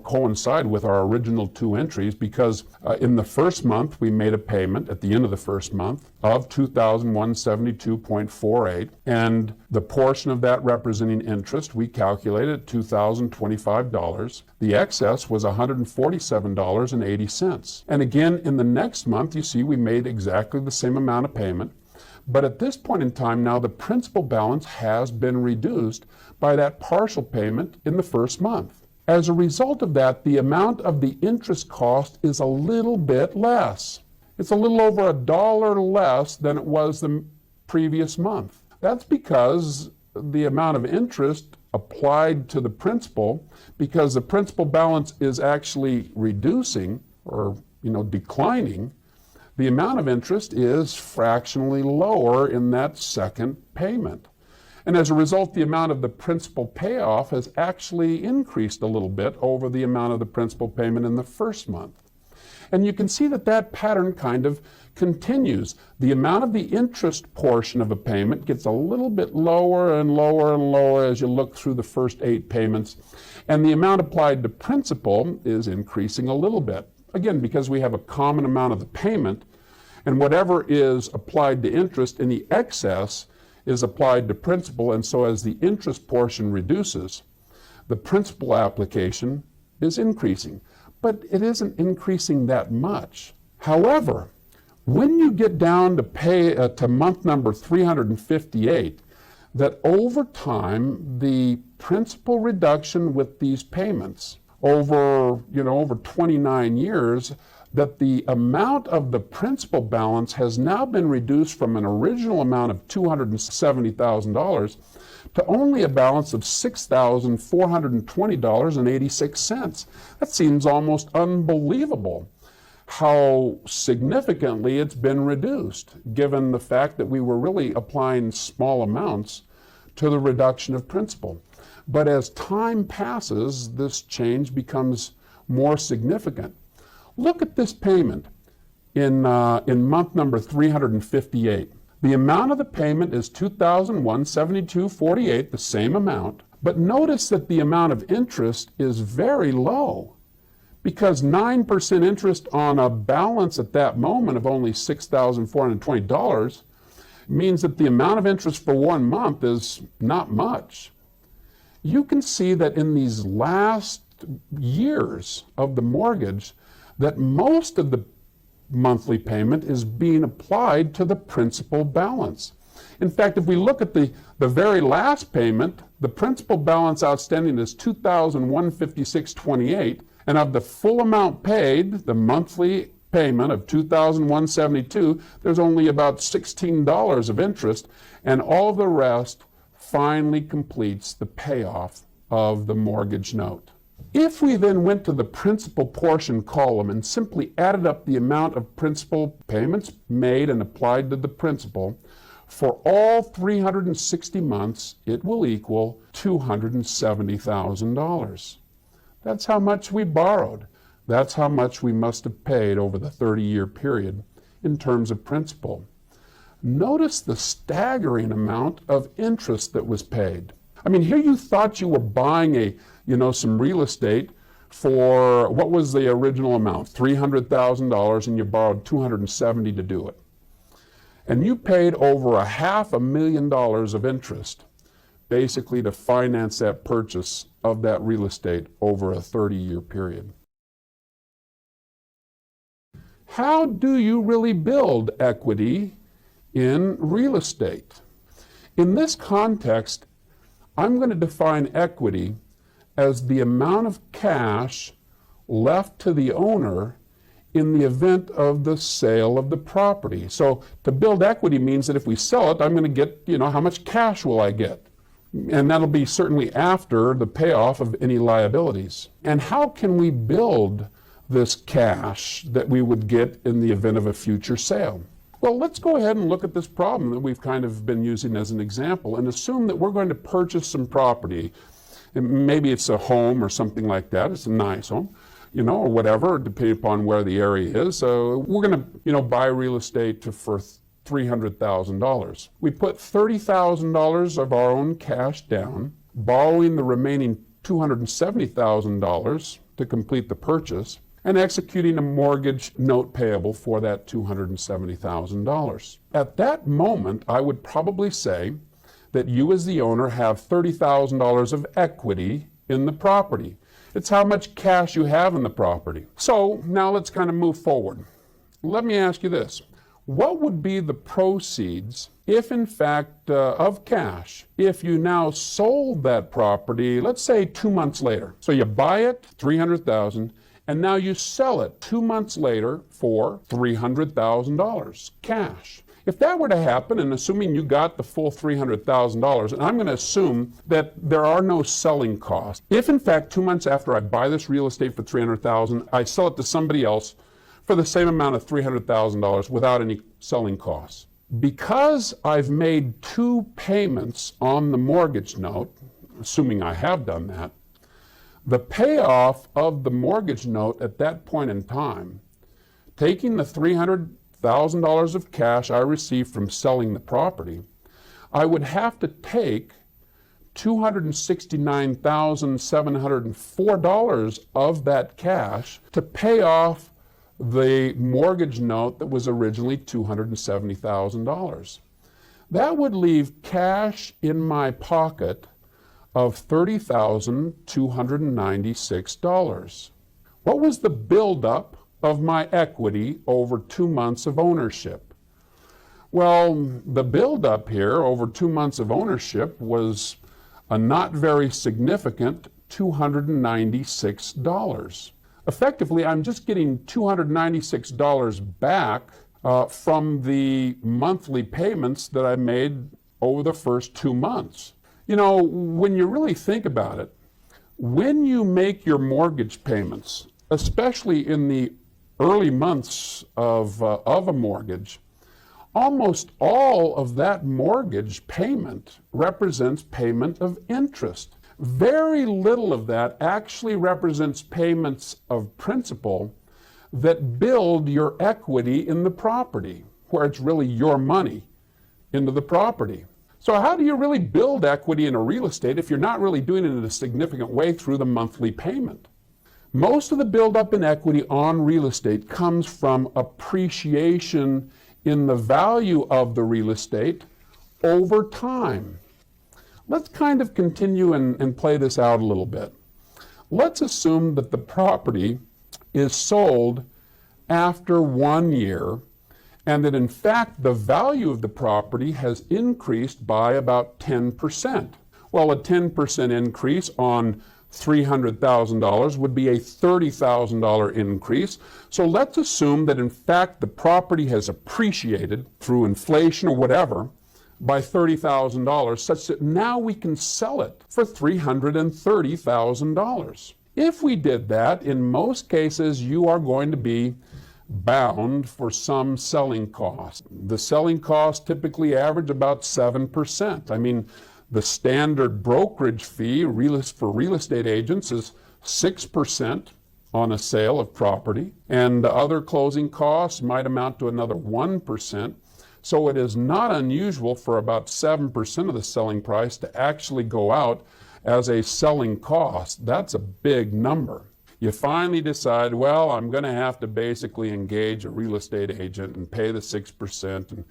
S2: coincide with our original two entries, because in the first month we made a payment at the end of the first month of $2,172.48, and the portion of that representing interest we calculated at $2,025. The excess was $147.80. And again, in the next month, you see we made exactly the same amount of payment. But at this point in time now, the principal balance has been reduced by that partial payment in the first month. As a result of that, the amount of the interest cost is a little bit less. It's a little over $1 less than it was the previous month. That's because the amount of interest applied to the principal, because the principal balance is actually reducing or declining, the amount of interest is fractionally lower in that second payment. And as a result, the amount of the principal payoff has actually increased a little bit over the amount of the principal payment in the first month. And you can see that pattern kind of continues. The amount of the interest portion of a payment gets a little bit lower and lower and lower as you look through the first 8 payments. And the amount applied to principal is increasing a little bit. Again, because we have a common amount of the payment, and whatever is applied to interest in the excess is applied to principal, and so as the interest portion reduces, the principal application is increasing. But it isn't increasing that much. However, when you get down to to month number 358, that over time, the principal reduction with these payments over 29 years, that the amount of the principal balance has now been reduced from an original amount of $270,000 to only a balance of $6,420.86. That seems almost unbelievable how significantly it's been reduced, given the fact that we were really applying small amounts to the reduction of principal. But as time passes, this change becomes more significant. Look at this payment in month number 358. The amount of the payment is $2,172.48, the same amount, but notice that the amount of interest is very low, because 9% interest on a balance at that moment of only $6,420 means that the amount of interest for 1 month is not much. You can see that in these last years of the mortgage, that most of the monthly payment is being applied to the principal balance. In fact, if we look at the very last payment, the principal balance outstanding is $2,156.28, and of the full amount paid, the monthly payment of $2,172, there's only about $16 of interest, and all the rest finally completes the payoff of the mortgage note. If we then went to the principal portion column and simply added up the amount of principal payments made and applied to the principal, for all 360 months, it will equal $270,000. That's how much we borrowed. That's how much we must have paid over the 30-year period in terms of principal. Notice the staggering amount of interest that was paid. I mean, here you thought you were buying some real estate for, what was the original amount? $300,000, and you borrowed $270,000 to do it. And you paid over $500,000 of interest, basically to finance that purchase of that real estate over a 30-year period. How do you really build equity in real estate? In this context, I'm going to define equity as the amount of cash left to the owner in the event of the sale of the property. So to build equity means that if we sell it, I'm going to get, how much cash will I get? And that'll be certainly after the payoff of any liabilities. And how can we build this cash that we would get in the event of a future sale? Well, let's go ahead and look at this problem that we've kind of been using as an example and assume that we're going to purchase some property. And maybe it's a home or something like that. It's a nice home, or whatever, depending upon where the area is. So we're going to, buy real estate for $300,000. We put $30,000 of our own cash down, borrowing the remaining $270,000 to complete the purchase, and executing a mortgage note payable for that $270,000. At that moment, I would probably say that you as the owner have $30,000 of equity in the property. It's how much cash you have in the property. So now let's kind of move forward. Let me ask you this. What would be the proceeds if in fact of cash, if you now sold that property, let's say 2 months later? So you buy it, $300,000, and now you sell it 2 months later for $300,000 cash. If that were to happen, and assuming you got the full $300,000, and I'm going to assume that there are no selling costs. If in fact 2 months after I buy this real estate for $300,000, I sell it to somebody else for the same amount of $300,000 without any selling costs. Because I've made 2 payments on the mortgage note, assuming I have done that, the payoff of the mortgage note at that point in time, taking the $300,000 of cash I received from selling the property, I would have to take $269,704 of that cash to pay off the mortgage note that was originally $270,000. That would leave cash in my pocket of $30,296. What was the buildup of my equity over 2 months of ownership? Well, the buildup here over 2 months of ownership was a not very significant $296. Effectively, I'm just getting $296 back from the monthly payments that I made over the first 2 months. You know, when you really think about it, when you make your mortgage payments, especially in the early months of a mortgage, almost all of that mortgage payment represents payment of interest. Very little of that actually represents payments of principal that build your equity in the property, where it's really your money into the property. So how do you really build equity in a real estate if you're not really doing it in a significant way through the monthly payment? Most of the buildup in equity on real estate comes from appreciation in the value of the real estate over time. Let's kind of continue and play this out a little bit. Let's assume that the property is sold after 1 year, and that in fact the value of the property has increased by about 10%. Well, a 10% increase on $300,000 would be a $30,000 increase. So let's assume that in fact the property has appreciated through inflation or whatever by $30,000, such that now we can sell it for $330,000. If we did that, in most cases you are going to be bound for some selling cost. The selling costs typically average about 7%. I mean, the standard brokerage fee for real estate agents is 6% on a sale of property, and other closing costs might amount to another 1%. So it is not unusual for about 7% of the selling price to actually go out as a selling cost. That's a big number. You finally decide, well, I'm going to have to basically engage a real estate agent and pay the 6%,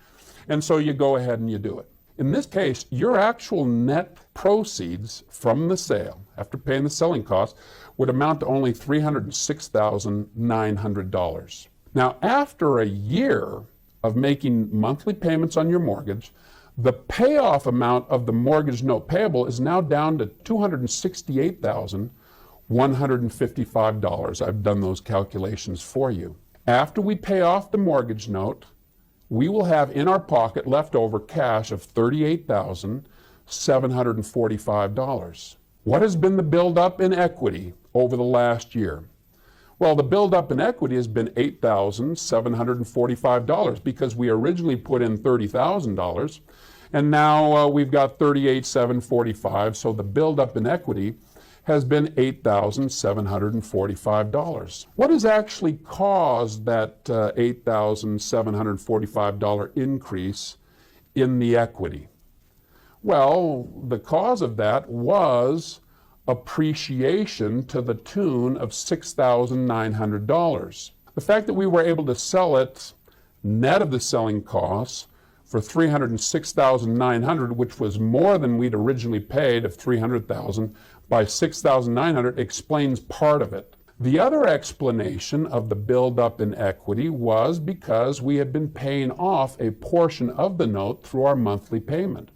S2: and so you go ahead and you do it. In this case, your actual net proceeds from the sale, after paying the selling costs, would amount to only $306,900. Now, after a year of making monthly payments on your mortgage, the payoff amount of the mortgage note payable is now down to $268,155. I've done those calculations for you. After we pay off the mortgage note, we will have in our pocket leftover cash of $38,745. What has been the buildup in equity over the last year? Well, the buildup in equity has been $8,745 because we originally put in $30,000, and now we've got $38,745. So the buildup in equity has been $8,745. What has actually caused that $8,745 increase in the equity? Well, the cause of that was appreciation to the tune of $6,900. The fact that we were able to sell it net of the selling costs for $306,900, which was more than we'd originally paid of $300,000, by $6,900 explains part of it. The other explanation of the buildup in equity was because we had been paying off a portion of the note through our monthly payment.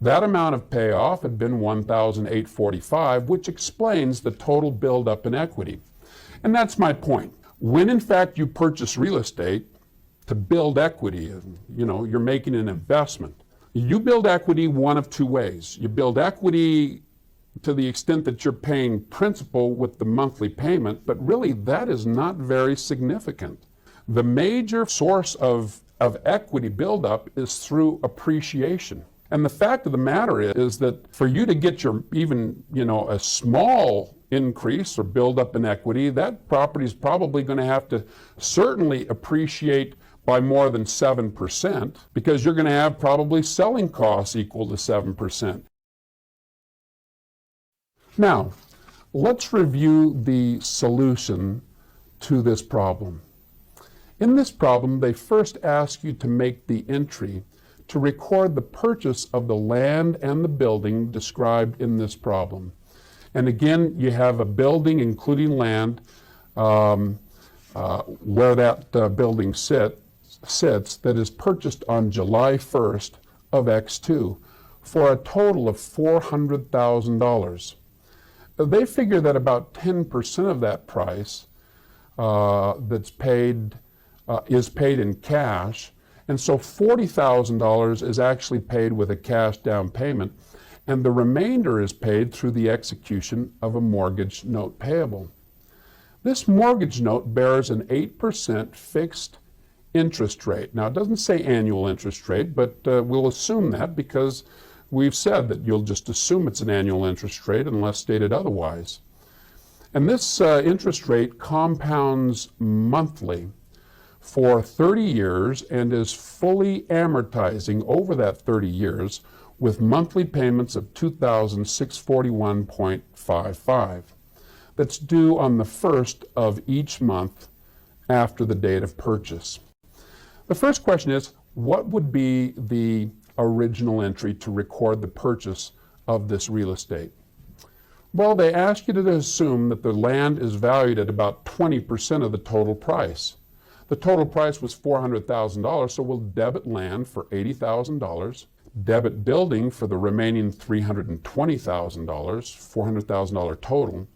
S2: That amount of payoff had been $1,845, which explains the total buildup in equity. And that's my point. When in fact you purchase real estate to build equity, you're making an investment. You build equity one of two ways. You build equity to the extent that you're paying principal with the monthly payment, but really that is not very significant. The major source of equity buildup is through appreciation. And the fact of the matter is that for you to get your even, a small increase or buildup in equity, that property is probably going to have to certainly appreciate by more than 7%, because you're going to have probably selling costs equal to 7%. Now, let's review the solution to this problem. In this problem, they first ask you to make the entry to record the purchase of the land and the building described in this problem. And again, you have a building, including land, where that building sits that is purchased on July 1st of X2 for a total of $400,000. They figure that about 10% of that price that's paid is paid in cash, and so $40,000 is actually paid with a cash down payment, and the remainder is paid through the execution of a mortgage note payable. This mortgage note bears an 8% fixed interest rate. Now, it doesn't say annual interest rate, but we'll assume that because we've said that you'll just assume it's an annual interest rate unless stated otherwise. And this interest rate compounds monthly for 30 years and is fully amortizing over that 30 years with monthly payments of $2,641.55. That's due on the first of each month after the date of purchase. The first question is, what would be the original entry to record the purchase of this real estate? Well, they ask you to assume that the land is valued at about 20% of the total price. The total price was $400,000, so we'll debit land for $80,000, debit building for the remaining $320,000, $400,000 total,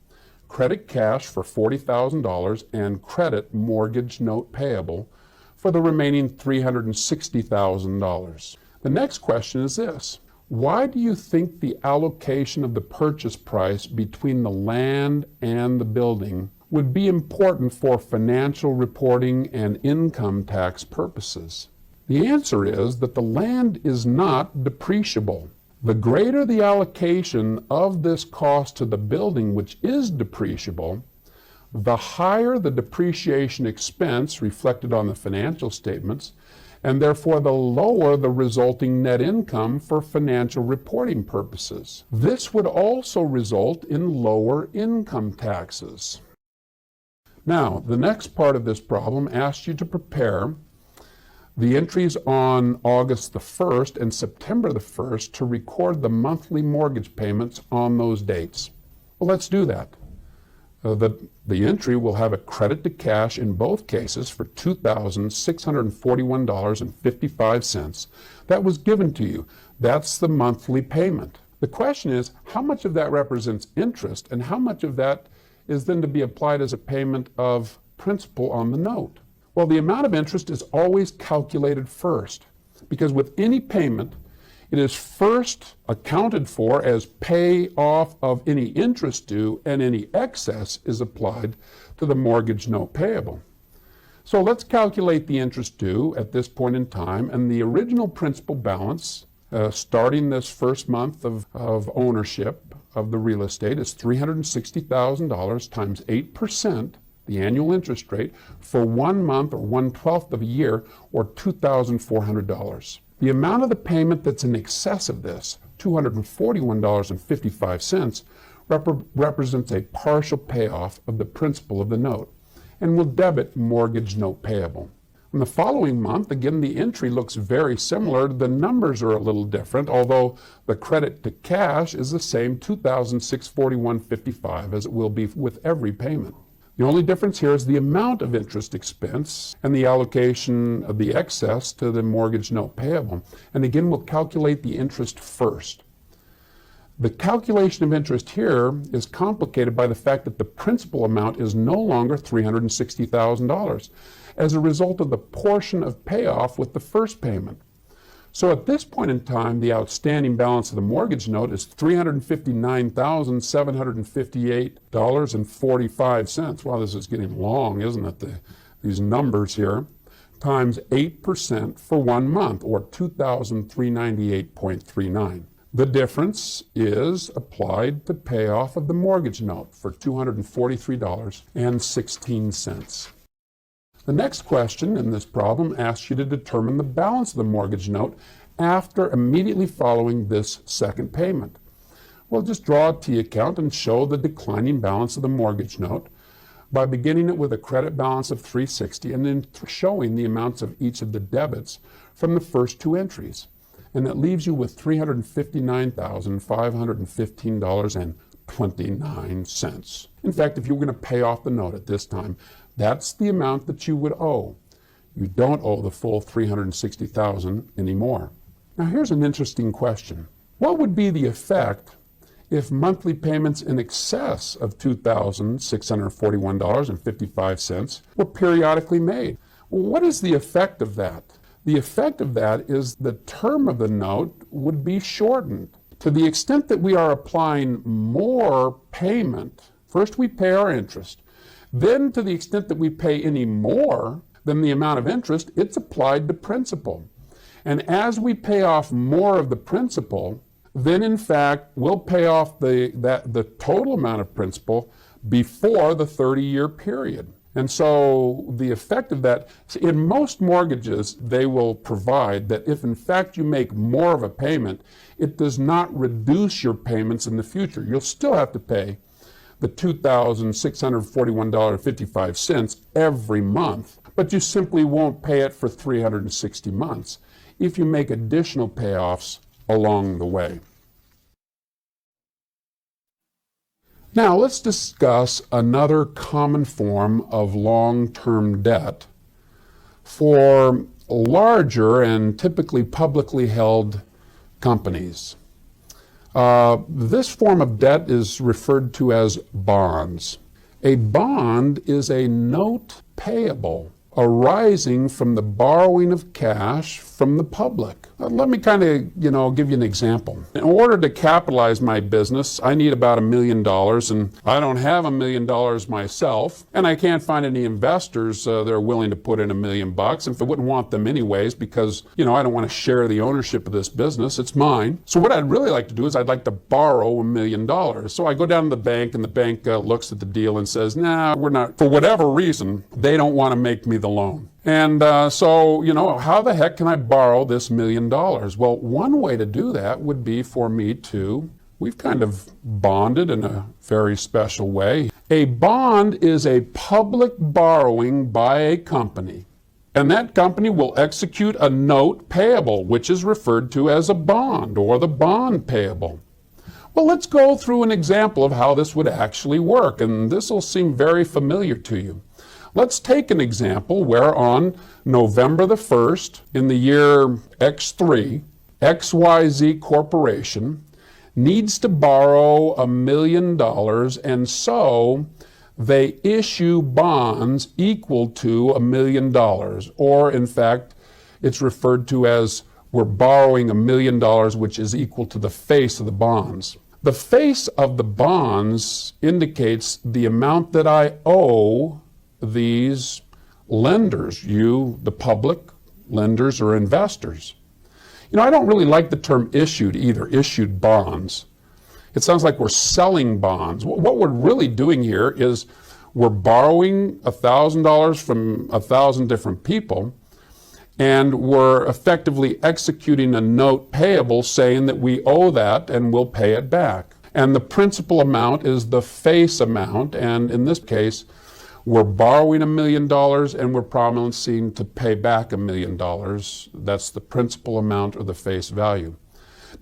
S2: credit cash for $40,000, and credit mortgage note payable for the remaining $360,000. The next question is this: why do you think the allocation of the purchase price between the land and the building would be important for financial reporting and income tax purposes? The answer is that the land is not depreciable. The greater the allocation of this cost to the building, which is depreciable, the higher the depreciation expense reflected on the financial statements, and therefore the lower the resulting net income for financial reporting purposes. This would also result in lower income taxes. Now, the next part of this problem asks you to prepare the entries on August the 1st and September the 1st to record the monthly mortgage payments on those dates. Well, let's do that. The entry will have a credit to cash in both cases for $2,641.55. That was given to you. That's the monthly payment. The question is, how much of that represents interest and how much of that is then to be applied as a payment of principal on the note? Well, the amount of interest is always calculated first, because with any payment, it is first accounted for as pay off of any interest due, and any excess is applied to the mortgage note payable. So let's calculate the interest due at this point in time, and the original principal balance starting this first month of ownership of the real estate is $360,000 times 8%, the annual interest rate, for 1 month or 1/12 of a year, or $2,400. The amount of the payment that's in excess of this, $241.55, represents a partial payoff of the principal of the note and will debit mortgage note payable. In the following month, again, the entry looks very similar. The numbers are a little different, although the credit to cash is the same, $2,641.55, as it will be with every payment. The only difference here is the amount of interest expense and the allocation of the excess to the mortgage note payable. And again, we'll calculate the interest first. The calculation of interest here is complicated by the fact that the principal amount is no longer $360,000 as a result of the portion of payoff with the first payment. So at this point in time, the outstanding balance of the mortgage note is $359,758.45. Wow, this is getting long, isn't it? These numbers here, times 8% for 1 month, or $2,398.39. The difference is applied to payoff of the mortgage note for $243.16. The next question in this problem asks you to determine the balance of the mortgage note after immediately following this second payment. We'll just draw a T account and show the declining balance of the mortgage note by beginning it with a credit balance of $360 and then showing the amounts of each of the debits from the first two entries. and it leaves you with $359,515.29. In fact, if you were going to pay off the note at this time, that's the amount that you would owe. You don't owe the full $360,000 anymore. Now here's an interesting question. What would be the effect if monthly payments in excess of $2,641.55 were periodically made? Well, what is the effect of that? The effect of that is the term of the note would be shortened. To the extent that we are applying more payment, first we pay our interest, then to the extent that we pay any more than the amount of interest, it's applied to principal. And as we pay off more of the principal, then in fact we'll pay off the total amount of principal before the 30-year period. And so the effect of that, in most mortgages, they will provide that if in fact you make more of a payment, it does not reduce your payments in the future. You'll still have to pay the $2,641.55 every month, but you simply won't pay it for 360 months if you make additional payoffs along the way. Now let's discuss another common form of long-term debt for larger and typically publicly held companies. This form of debt is referred to as bonds. A bond is a note payable arising from the borrowing of cash from the public. Let me kind of, give you an example. In order to capitalize my business, I need about $1 million, and I don't have $1 million myself, and I can't find any investors that are willing to put in $1 million, and I wouldn't want them anyways because, I don't want to share the ownership of this business. It's mine. So what I'd really like to do is I'd like to borrow $1 million. So I go down to the bank, and the bank looks at the deal and says, nah, we're not, for whatever reason, they don't want to make me the loan. And so, how the heck can I borrow this $1 million? Well, one way to do that would be for me to, we've kind of bonded in a very special way. A bond is a public borrowing by a company, and that company will execute a note payable, which is referred to as a bond or the bond payable. Well, let's go through an example of how this would actually work, and this will seem very familiar to you. Let's take an example where on November the 1st in the year X3, XYZ Corporation needs to borrow $1 million, and so they issue bonds equal to $1 million, or in fact, it's referred to as we're borrowing $1 million, which is equal to the face of the bonds. The face of the bonds indicates the amount that I owe these lenders, you, the public, lenders, or investors. I don't really like the term issued either, issued bonds. It sounds like we're selling bonds. What we're really doing here is we're borrowing $1,000 from 1,000 different people, and we're effectively executing a note payable saying that we owe that and we'll pay it back. And the principal amount is the face amount, and in this case, we're borrowing $1 million and we're promising to pay back $1 million. That's the principal amount or the face value.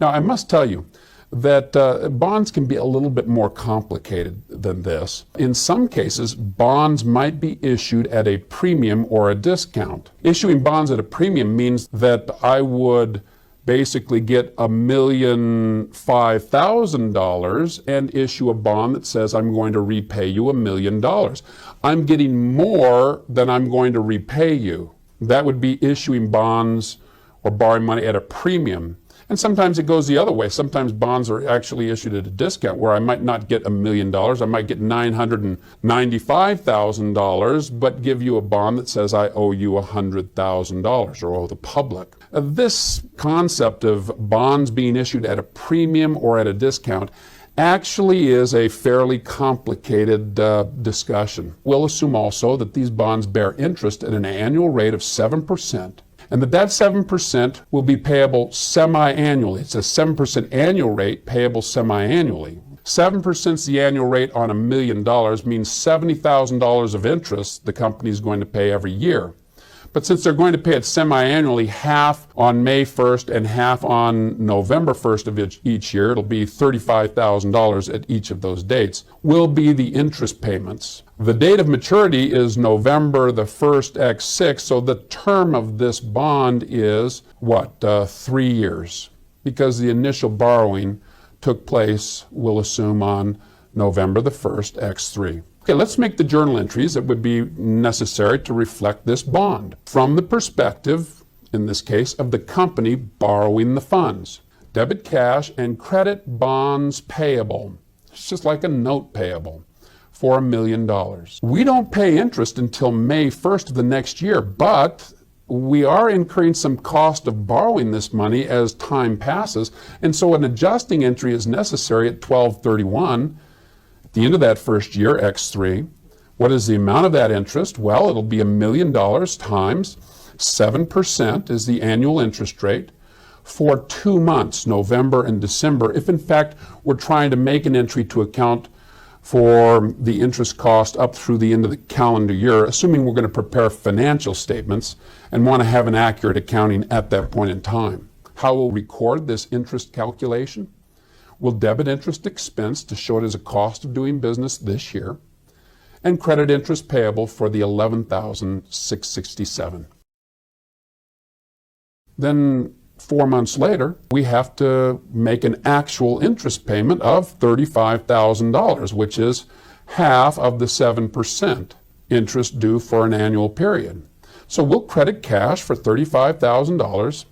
S2: Now, I must tell you that bonds can be a little bit more complicated than this. In some cases, bonds might be issued at a premium or a discount. Issuing bonds at a premium means that I would basically get $1,005,000 and issue a bond that says I'm going to repay you $1 million. I'm getting more than I'm going to repay you. That would be issuing bonds or borrowing money at a premium. And sometimes it goes the other way. Sometimes bonds are actually issued at a discount where I might not get $1 million. I might get $995,000, but give you a bond that says I owe you $100,000 or owe the public. This concept of bonds being issued at a premium or at a discount actually is a fairly complicated discussion. We'll assume also that these bonds bear interest at an annual rate of 7%. And that 7% will be payable semi-annually. It's a 7% annual rate payable semi-annually. 7% is the annual rate on $1 million, means $70,000 of interest the company is going to pay every year. But since they're going to pay it semi-annually, half on May 1st and half on November 1st of each year, it'll be $35,000 at each of those dates, will be the interest payments. The date of maturity is November the 1st x6, so the term of this bond is, 3 years, because the initial borrowing took place, we'll assume, on November the 1st x3. Okay, let's make the journal entries that would be necessary to reflect this bond from the perspective, in this case, of the company borrowing the funds. Debit cash and credit bonds payable. It's just like a note payable for $1 million. We don't pay interest until May 1st of the next year, but we are incurring some cost of borrowing this money as time passes, and so an adjusting entry is necessary at 12/31. The end of that first year, X3. What is the amount of that interest? Well, it'll be $1 million times 7% is the annual interest rate for 2 months, November and December, if in fact we're trying to make an entry to account for the interest cost up through the end of the calendar year, assuming we're going to prepare financial statements and want to have an accurate accounting at that point in time. How will we record this interest calculation? We'll debit interest expense to show it as a cost of doing business this year, and credit interest payable for the $11,667. Then 4 months later, we have to make an actual interest payment of $35,000, which is half of the 7% interest due for an annual period. So we'll credit cash for $35,000,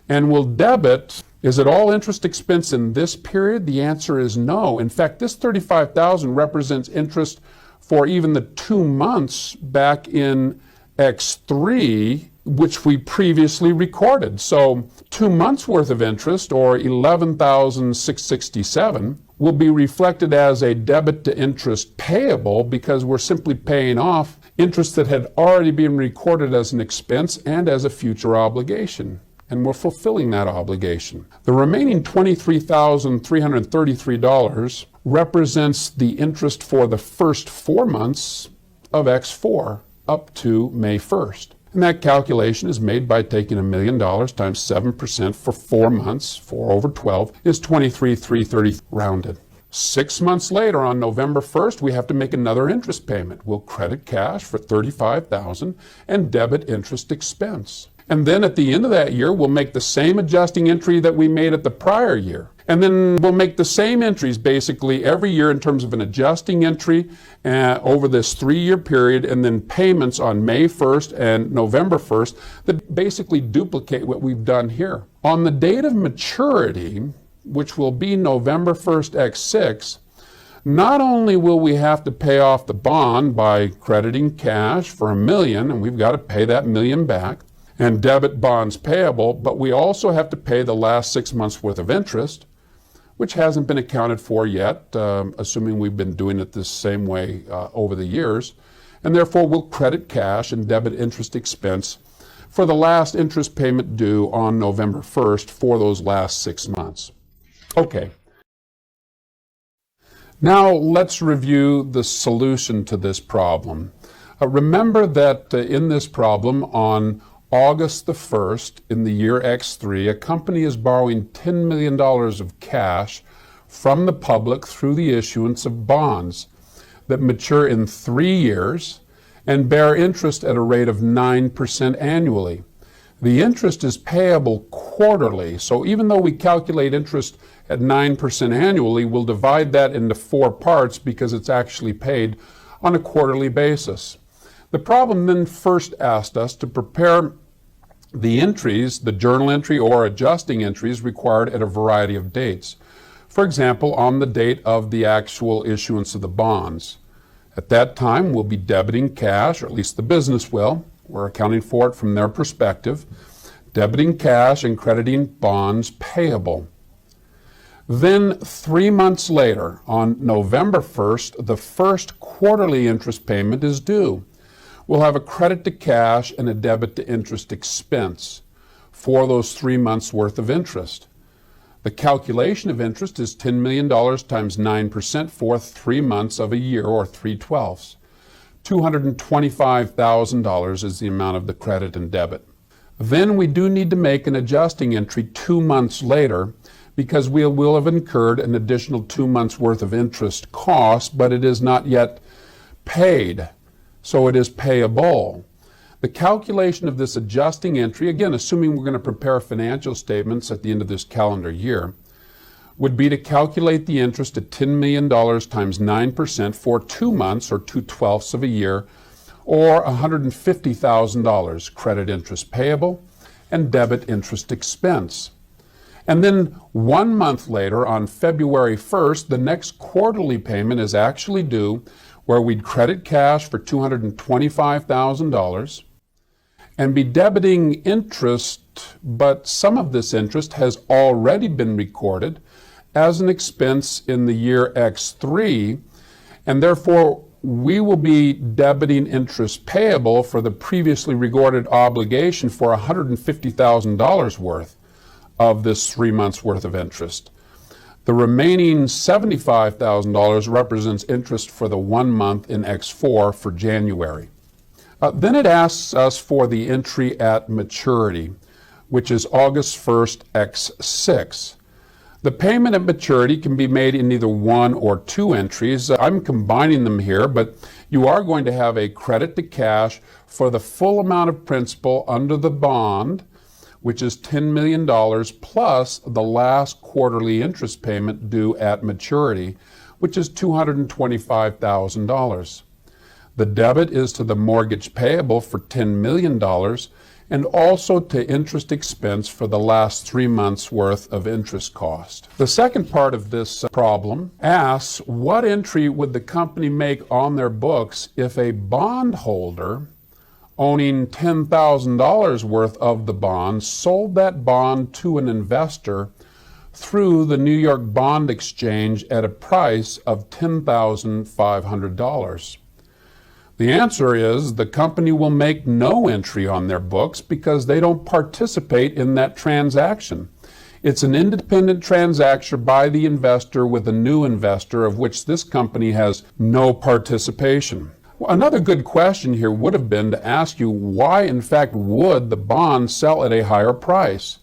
S2: and we'll debit. Is it all interest expense in this period? The answer is no. In fact, this $35,000 represents interest for even the 2 months back in X3, which we previously recorded. So 2 months worth of interest, or $11,667, will be reflected as a debit to interest payable because we're simply paying off interest that had already been recorded as an expense and as a future obligation. And we're fulfilling that obligation. The remaining $23,333 represents the interest for the first 4 months of X4 up to May 1st. And that calculation is made by taking $1 million times 7% for 4 months, 4 over 12, is $23,330 rounded. 6 months later, on November 1st, we have to make another interest payment. We'll credit cash for $35,000 and debit interest expense. And then at the end of that year, we'll make the same adjusting entry that we made at the prior year. And then we'll make the same entries basically every year in terms of an adjusting entry over this 3-year period, and then payments on May 1st and November 1st that basically duplicate what we've done here. On the date of maturity, which will be November 1st X6, not only will we have to pay off the bond by crediting cash for $1 million, and we've got to pay that $1 million back, and debit bonds payable, but we also have to pay the last 6 months worth of interest, which hasn't been accounted for yet, assuming we've been doing it this same way over the years. And therefore, we'll credit cash and debit interest expense for the last interest payment due on November 1st for those last 6 months. Okay. Now let's review the solution to this problem. Remember that in this problem, on August the 1st, in the year X3, a company is borrowing $10 million of cash from the public through the issuance of bonds that mature in 3 years and bear interest at a rate of 9% annually. The interest is payable quarterly, so even though we calculate interest at 9% annually, we'll divide that into 4 parts because it's actually paid on a quarterly basis. The problem then first asked us to prepare the entries, the journal entry or adjusting entries required at a variety of dates. For example, on the date of the actual issuance of the bonds. At that time, we'll be debiting cash, or at least the business will. We're accounting for it from their perspective. Debiting cash and crediting bonds payable. Then 3 months later, on November 1st, the first quarterly interest payment is due. We'll have a credit to cash and a debit to interest expense for those 3 months worth of interest. The calculation of interest is $10 million times 9% for 3 months of a year, or 3/12. $225,000 is the amount of the credit and debit. Then we do need to make an adjusting entry 2 months later because we will have incurred an additional 2 months worth of interest cost, but it is not yet paid, so it is payable. The calculation of this adjusting entry, again, assuming we're going to prepare financial statements at the end of this calendar year, would be to calculate the interest at $10 million times 9% for 2 months, or 2/12 of a year, or $150,000 credit interest payable and debit interest expense. And then 1 month later, on February 1st, the next quarterly payment is actually due, where we'd credit cash for $225,000 and be debiting interest, but some of this interest has already been recorded as an expense in the year X3, and therefore we will be debiting interest payable for the previously recorded obligation for $150,000 worth of this 3 months worth of interest. The remaining $75,000 represents interest for the 1 month in X4 for January. Then it asks us for the entry at maturity, which is August 1st, X6. The payment at maturity can be made in either 1 or 2 entries. I'm combining them here, but you are going to have a credit to cash for the full amount of principal under the bond, which is $10 million, plus the last quarterly interest payment due at maturity, which is $225,000. The debit is to the mortgage payable for $10 million, and also to interest expense for the last 3 months worth of interest cost. The second part of this problem asks, what entry would the company make on their books if a bondholder owning $10,000 worth of the bond sold that bond to an investor through the New York Bond Exchange at a price of $10,500? The answer is the company will make no entry on their books because they don't participate in that transaction. It's an independent transaction by the investor with a new investor, of which this company has no participation. Another good question here would have been to ask you, why in fact would the bond sell at a higher price?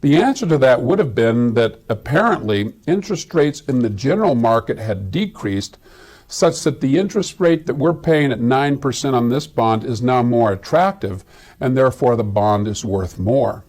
S2: The answer to that would have been that apparently interest rates in the general market had decreased, such that the interest rate that we're paying at 9% on this bond is now more attractive, and therefore the bond is worth more.